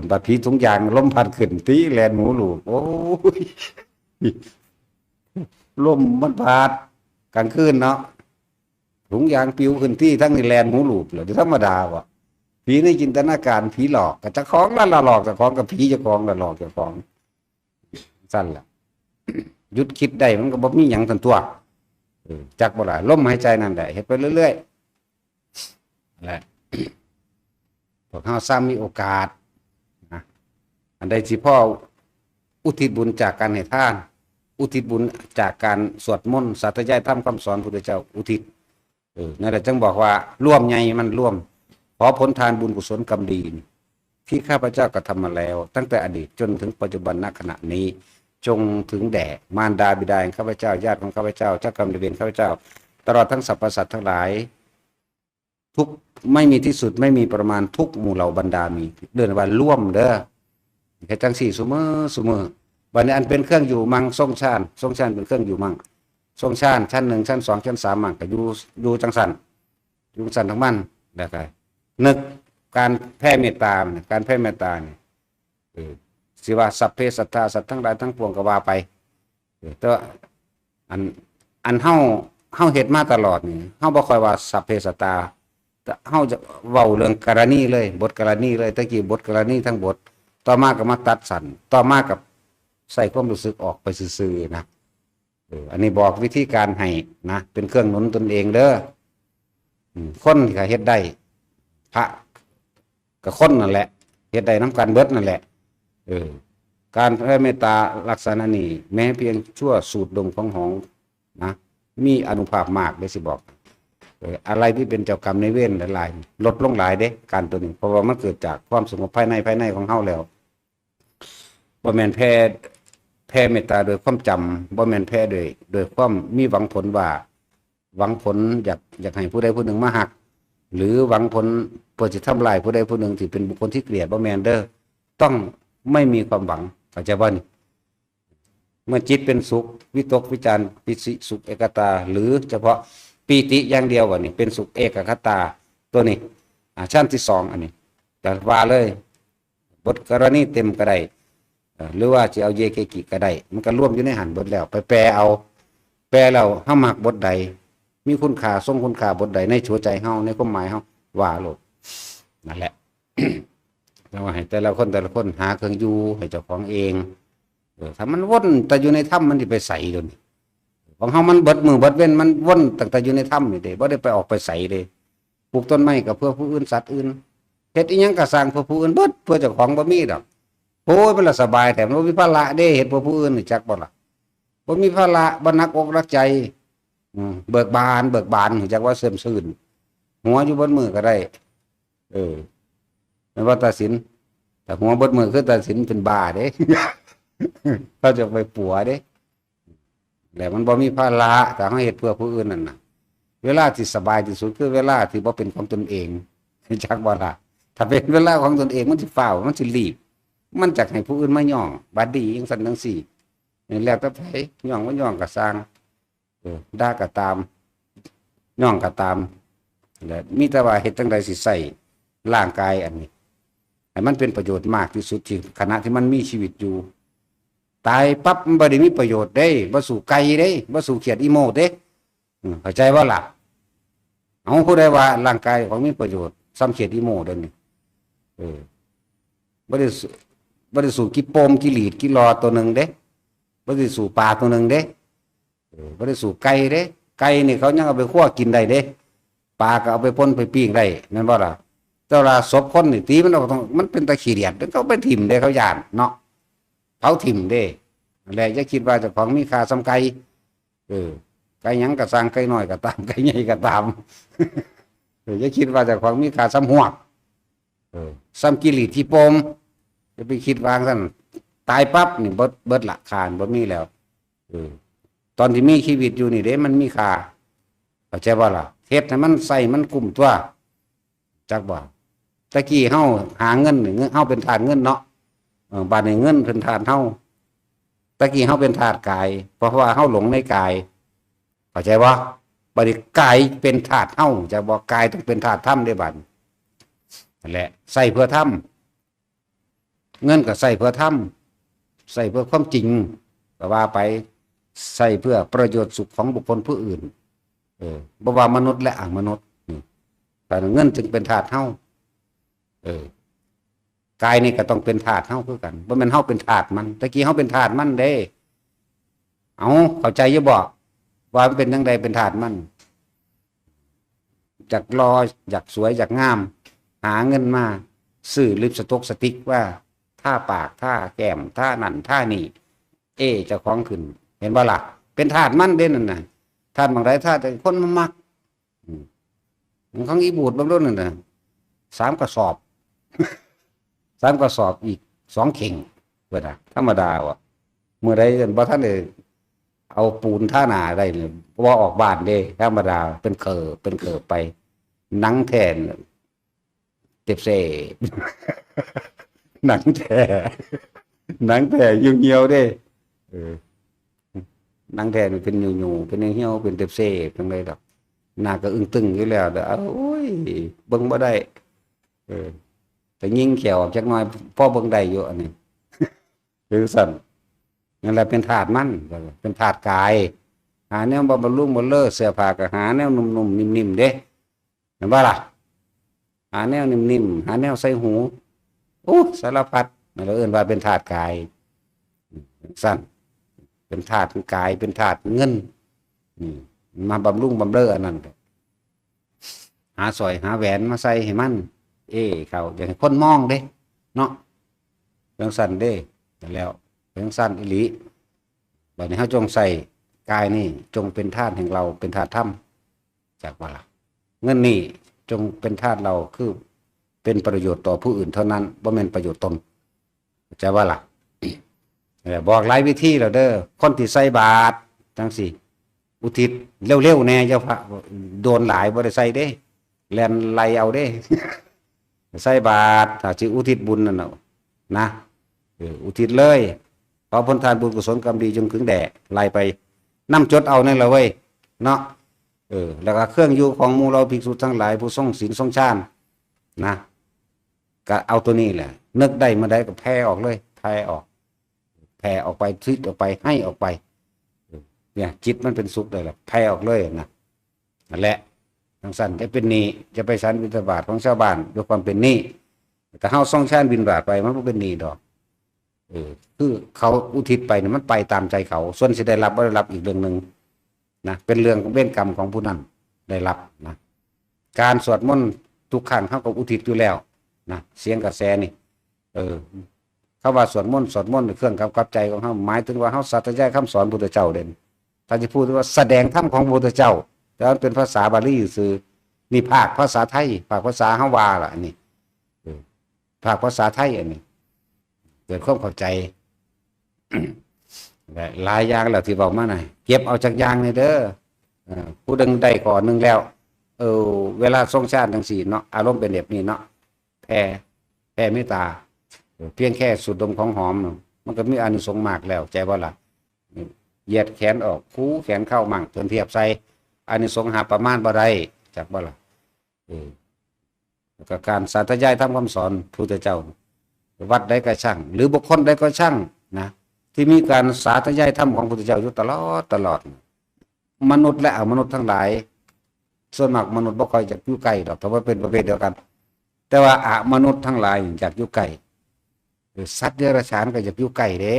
บัดผีถุงยางลมพัดขึ้นตีแลนหมูลูกโอ้ยลมมันพัดกลางคืนเนาะถุงยางปิวขึ้นที่ทั้งนี่แลนหมูลูกเหรอธรรมดาวะผีในจินตนาการผีหลอกกับเจ้าของนั่นละหลอกเจ้าของกับผีเจ้าของละหลอกเจ้าของสั้นละหยุดคิดได้มันก็บ่มีหยังทันตัวจักบ่ล่ะลมหายใจนั่นได้เฮ็ดไปเรื่อยๆแหละพวกเฮาซ้ำมีโอกาสนะอันใดที่พ่ออุทิศบุญจากการให้ทานอุทิศบุญจากการสวดมนต์สาธยายธรรมคำสอนพระพุทธเจ้าอุทิศนั่นแหละจึงบอกว่าร่วมไงมันร่วมขอผลทานบุญกุศลกรรมดีที่ข้าพเจ้ากระทำมาแล้วตั้งแต่อดีตจนถึงปัจจุบันณขณะนี้จงถึงแด่มารดาบิดาของข้าพเจ้าญาติของข้าพเจ้าเจ้ากรรมนายเวรข้าพเจ้าตลอดทั้งสรรพสัตว์ทั้งหลายทุกไม่มีที่สุดไม่มีประมาณทุกหมู่เหล่าบรรดามีเดินวันร่วมเด้อแค่จังสี่เสมอวันนี้อันเป็นเครื่องอยู่มังทรงชาญเป็นเครื่องอยู่มังทรงชาญชั้น1ชั้น2ชั้น3มังก็อยู่จังสันอยู่สันทั้งมันได้ไงนึกการแผ่เมตตาการแผ่เมตตาเนี่ยสิว่าสัพเพสัตตาสัตว์ทั้งหลายทั้งปวงก็ว่าไปแต่อันเฮาเฮ็ดมาตลอดนี่เฮาบ่ค่อยว่าสัพเพสัตตาเฮาจะเว้าเรื่องกรณีเลยบทกรณีเลยตะกี้บทกรณีทั้งบทต่อมาก็มาตัดสั่นต่อมากับใส่ความรู้สึกออกไปซื่อๆนะอันนี้บอกวิธีการให้นะเป็นเครื่องหนุนตนเองเด้อคนที่เฮ็ดได้พระกับคนนั่นแหละเฮ็ดได้น้ำกันเบิดนั่นแหละการแผ่เมตตาลักษณะนี้แม้เพียงชั่วสูดดมของหองนะมีอานุภาพมากเลยสิบอกอะไรที่เป็นเจ้ากรรมในเวรหลายๆลดลงหลายเด้การตัวนี้เพราะว่ามันเกิดจากความสงบภายในของเฮาแล้วบ่แม่นแผ่เมตตาโดยความจำบ่แม่นแผ่โดยความมีหวังผลว่าหวังผลอยากให้ผู้ใดผู้หนึ่งมาหักหรือหวังผลเพื่อจะทำลายผู้ใดผู้หนึ่งที่เป็นบุคคลที่เกลียดบ่แม่นเด้อต้องไม่มีความหวังเข้าใจบ่นี่เมื่อจิตเป็นสุขวิตกวิจารปิติสุขเอกตาหรือเฉพาะปีติอย่างเดียววะนี่เป็นสุขเอกคตาตัวนี้ชั้นที่2อันนี้แต่ว่าเลยบทกรณีเต็มก็ได้หรือว่าจะเอาเยเกกิก็ได้มันก็ร่วมอยู่ในหันบทแล้วไปแปลแล้วเฮามักบทใดมีคุณค่าทรงคุณค่าบทใดในหัวใจเฮาในความหมายเฮาว่าโลดนั่นแหละ แต่ว่าให้แต่ละคนหาเครื่องอยู่ให้เจ้าของเองถ้ามันวนแต่อยู่ในถ้ำมันสิไปใส่เดี๋ยวนี้ของเฮามันเบิดมือเบิดเว้นมันวนตั้งแต่อยู่ในถ้ำนี่เด้บ่ได้ไปออกไปใส่เด้ปลูกต้นไม้ก็เพื่อผู้อื่นสัตว์อื่นเฮ็ดอีหยังก็สร้างเพื่อผู้อื่นเบิดเพื่อเจ้าของบ่มีดอกโอ้ยมันละสบายแต่มันบ่มีภาระเด้เฮ็ดเพื่อผู้อื่นนี่จักบ่ล่ะบ่มีภาระบ่หนักอกหนักใจเบิกบานจักว่าเสริมซื่นหัวอยู่บนมือก็ได้ไม่ว่าตัดสินแต่หัวบนมือคือตัดสินเป็นบ้าเด้ เขาจะไปปัวเด้แต่มันบ่มีภาระแต่เขาเฮ็ดเพื่อผู้อื่นนั่นน่ะเวลาที่สบายที่สุดคือเวลาที่บ่เป็นของตนเองจักบ่ล่ะถ้าเป็นเวลาของตนเองมันสิฟ้าวมันสิรีบมันจักให้ผู้อื่นมาย่องบัดดีจังซั่นจังซี่นี่แล้วแต่ไผย่องบ่ย่องก็สร้างด่าก็ตามย่องก็ตามแล้วมีแต่ว่าเฮ็ดจังได๋สิใช้ร่างกายอันนี้ให้มันเป็นประโยชน์มากที่สุดที่ขณะที่มันมีชีวิตอยู่ตายปั๊บมันบ่ได้มีประโยชน์เด้บ่สู่ไก่เด้บ่สู่เขียดอีโมเด้เข้าใจบ่ล่ะเอาผู้ใดว่าร่างกายของมีประโยชน์ซ้ำเขียดอีโมเด้อนี่บ่ได้สู่กิโปมกิหลีดกิรอตัวหนึงเด้บ่ได้สู่ปลาตัวหนึงเด้บ่ได้สู่ไก่เด้ไก่นี่เขายังเอาไปคั่วกินได้เด้ปลาก็เอาไปป่นไปปิ้งได้แม่นบ่ล่ะแต่ว่าศพคนนี่ตีมันเอามันเป็นตะขี้เดียดเขาไปถิ่มเด้เขาย่านเนาะเผาถิ่มเด้แล้วอย่าคิดว่าเจ้าของมีค่าซ้ำไก่ไก่หยังก็สร้างไก่น้อยก็ตามไก่ใหญ่ก็ตามอย่าคิดว่าเจ้าของมีค่าซ้ำหวกซ้ำกิริที่ปมจะไปคิดวางซั่นตายปั๊บนี่เบิดละคานบ่มีแล้วตอนที่มีชีวิตอยู่นี่เด้มันมีค่าเข้าใจบ่ล่ะเฮ็ดให้มันใส่มันคุ้มตัวจักบ่ตะกี้เฮาหาเงินนี่เฮาเป็นทาสเงินเนาะบัดนี้เงินเป็นทาสเฮาตะกี้เฮาเป็นทาสกายเพราะว่าเฮาหลงในกายเข้าใจบ่ บัดนี้กายเป็นธาตุเฮาจะบอกกายต้องเป็นธาตุธรรมได้บัดนั่นแหละใส่เพื่อธรรมเงินก็ใส่เพื่อธรรมใส่เพื่อความจริงก็ว่าไปใส่เพื่อประโยชน์สุขของบุคคลผู้อื่นบ่ว่ามนุษย์และอมนุษย์แต่เงินจึงเป็นธาตุเฮากายนี่ก็ต้องเป็นธาตุเฮาคือกันบ่แม่นเฮาเป็นธาตุมันตะกี้เฮาเป็นธาตุมันเด้เอาเข้าใจอยู่บ่ว่ามันเป็นจังใดเป็นธาตุมันอยากรออยากสวยอยากงามหาเงินมาซื้อลิปสติกสติ๊กว่าท่าปากท่าแก้มท่านั่นท่านี่เจ้าของขึ้นเห็นบ่ล่ะเป็นธาตุมันเด่นนั่นน่ะธาตุบางไรธาตุแต่คนมันมักของอีบูดบางรุ่นนั่นน่ะ3 กระสอบ3 กระสอบอีก2 เข่งเบิดน่ะธรรมดาวะเมื่อใดบ่ทันได้เอาปูนท่าหนาได้เนี่ยบ่ออกบ้านเด้ธรรมดาเป็นเขอไปหนังแทนเจ็บเสหนังแท้เหี่ยวๆเด้หนังแท้มันเป็นหยูๆเป็นเหี่ยวเป็นเจ็บเสจังได๋ดอกหน้าก็อึ้งตึงอยู่แล้วเด้อโอ้ยเบิ่งบ่ได้แต่ยิงแขวออกจักหน่อยพอเบิ่งได้อยู่อันนี้คือสั่นนั่นแหละเป็นธาตุมันเป็นธาตุกายหาแนวบำรุงบ่เลอเสื้อผ้าก็หาแนวนุ่มๆนิ่มๆเด้เห็นบ่ล่ะหาแนวนิ่มๆหาแนวใส่หูโอ้สารพัดนั่นเราเอิ้นว่าเป็นธาตุกายสั่นเป็นธาตุกายเป็นธาตุเงินมาบำรุงบำเรออันนั้นหาสร้อยหาแหวนมาใส่ให้มันเขาอย่างให้คนมองเด้เนาะเรื่องสั่นเด้แล้วเรื่องสั้นอิลิบัดนี้เขาจงใส่กายนี่จงเป็นธาตุแห่งเราเป็นธาตุธรรมจากว่าล่ะเงินนี่จงเป็นธาตุเราคือเป็นประโยชน์ต่อผู้อื่นเท่านั้นบ่แม่นประโยชน์ตนจะว่าล่ะบอกหลายวิธีแล้วเด้อคนที่ใส่บาตรจังสิอุทิศเร็วๆแน่เจ้าพระโดนหลายบ่ได้ใส่เด้แล่นไล่เอาเด้ใส่บาตรถ้าสิอุทิศบุญนั่นน่ะนะอุทิศเลยขอผลทานบุญกุศลกรรมดีจงถึงแด่ไล่ไปนำจดเอานั่นแหละเว้ยเนาะแล้วก็เครื่องอยู่ของหมู่เราภิกษุทั้งหลายผู้ทรงศีลทรงฌานนะก็เอาตัวนี้แหละนึกได้เมื่อใดก็แผ่ออกเลยแผ่ออกไปทิศออกไปให้ออกไปเนี่ยจิตมันเป็นสุขได้ละแผ่ออกเลยนะนั่นแหละทั้งสั้นจะเป็นหนี้จะไปฉันบิณฑบาตของชาวบ้านด้วยความเป็นหนี้แต่เฮาทรงฌานบิณฑบาตไปมันบ่เป็นหนี้ดอกคือเขาอุทิศไปเนี่ยมันไปตามใจเขาส่วนสิได้รับบ่ได้รับอีกเรื่องนึงนะเป็นเรื่องเวรกรรมของผู้นั้นได้รับนะการสวดมนต์ทุกครั้งเฮาก็อุทิศอยู่แล้วนะเสียงกระแสนี่เขาว่าสวดมนต์เครื่องกำกับใจของเฮาหมายถึงว่าเฮาสัตย์ใจคำสอนพุทธเจ้าเด่นถ้าจะพูดว่าแสดงธรรมของพุทธเจ้าแต่มันเป็นภาษาบาลีซื่อนี่ภาคภาษาไทยภาคภาษาเฮาว่าล่ะอันนี้ภาคภาษาไทยอันนี้เกิดความเข้าใจหลายอย่างแล้วที่บอกมาหน่อยเก็บเอาจากอย่างนี่เด้อผู้ดึงได้ก่อนนึงแล้วเวลาทรงชาติจังซี่เนาะอารมณ์เป็นแบบนี้เนาะแผ่เมตตาเพียงแค่สูดดมของหอมมันก็มีอานิสงส์มากแล้วใจบ่ล่ะเหยียดแขนออกคูแขนเข้ามั่งจนเทียบใส่อานิสงส์หาประมาณบ่ได้จักบ่ล่ะแล้วก็การสาธยายทำคำสอนพุทธเจ้าวัดใดก็ช่างหรือบุคคลใดก็ช่างนะที่มีการสาธยายธรรมของพุทธเจ้าอยู่ตลอดมนุษย์และอมนุษย์ทั้งหลายส่วนมากมนุษย์บ่ค่อยอยากอยู่ใกล้ดอกแต่ว่าเป็นประเภทเดียวกันแต่ว่าอมนุษย์ทั้งหลายอยากอยู่ใกล้สัตว์เดรัจฉานก็อยากอยู่ใกล้เด้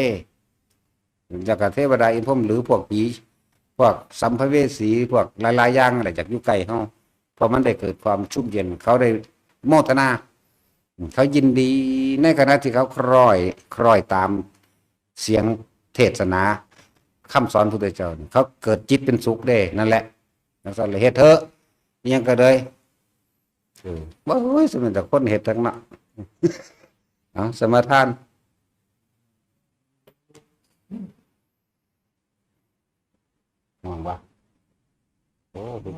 จากเทวดาอินพรหมหรือพวกผีพวกสัมภเวสีพวกหลายๆอย่างอะไรอยากอยู่ใกล้เฮาเพราะมันได้เกิดความชุ่มเย็นเขาได้โมทนาเขายินดีในขณะที่เขาคล้อยตามเสียงเทศนาคำสอนพุทธเจ้าเขาเกิดจิตเป็นสุขได้นั่นแหละนั่นสั่นเลยเฮ็ดเถอะยังก็เลยบ่เฮ้ยสมัยแต่คนเฮ็ดทั้งนั้นสมาทานมองว่าโอ้เป็น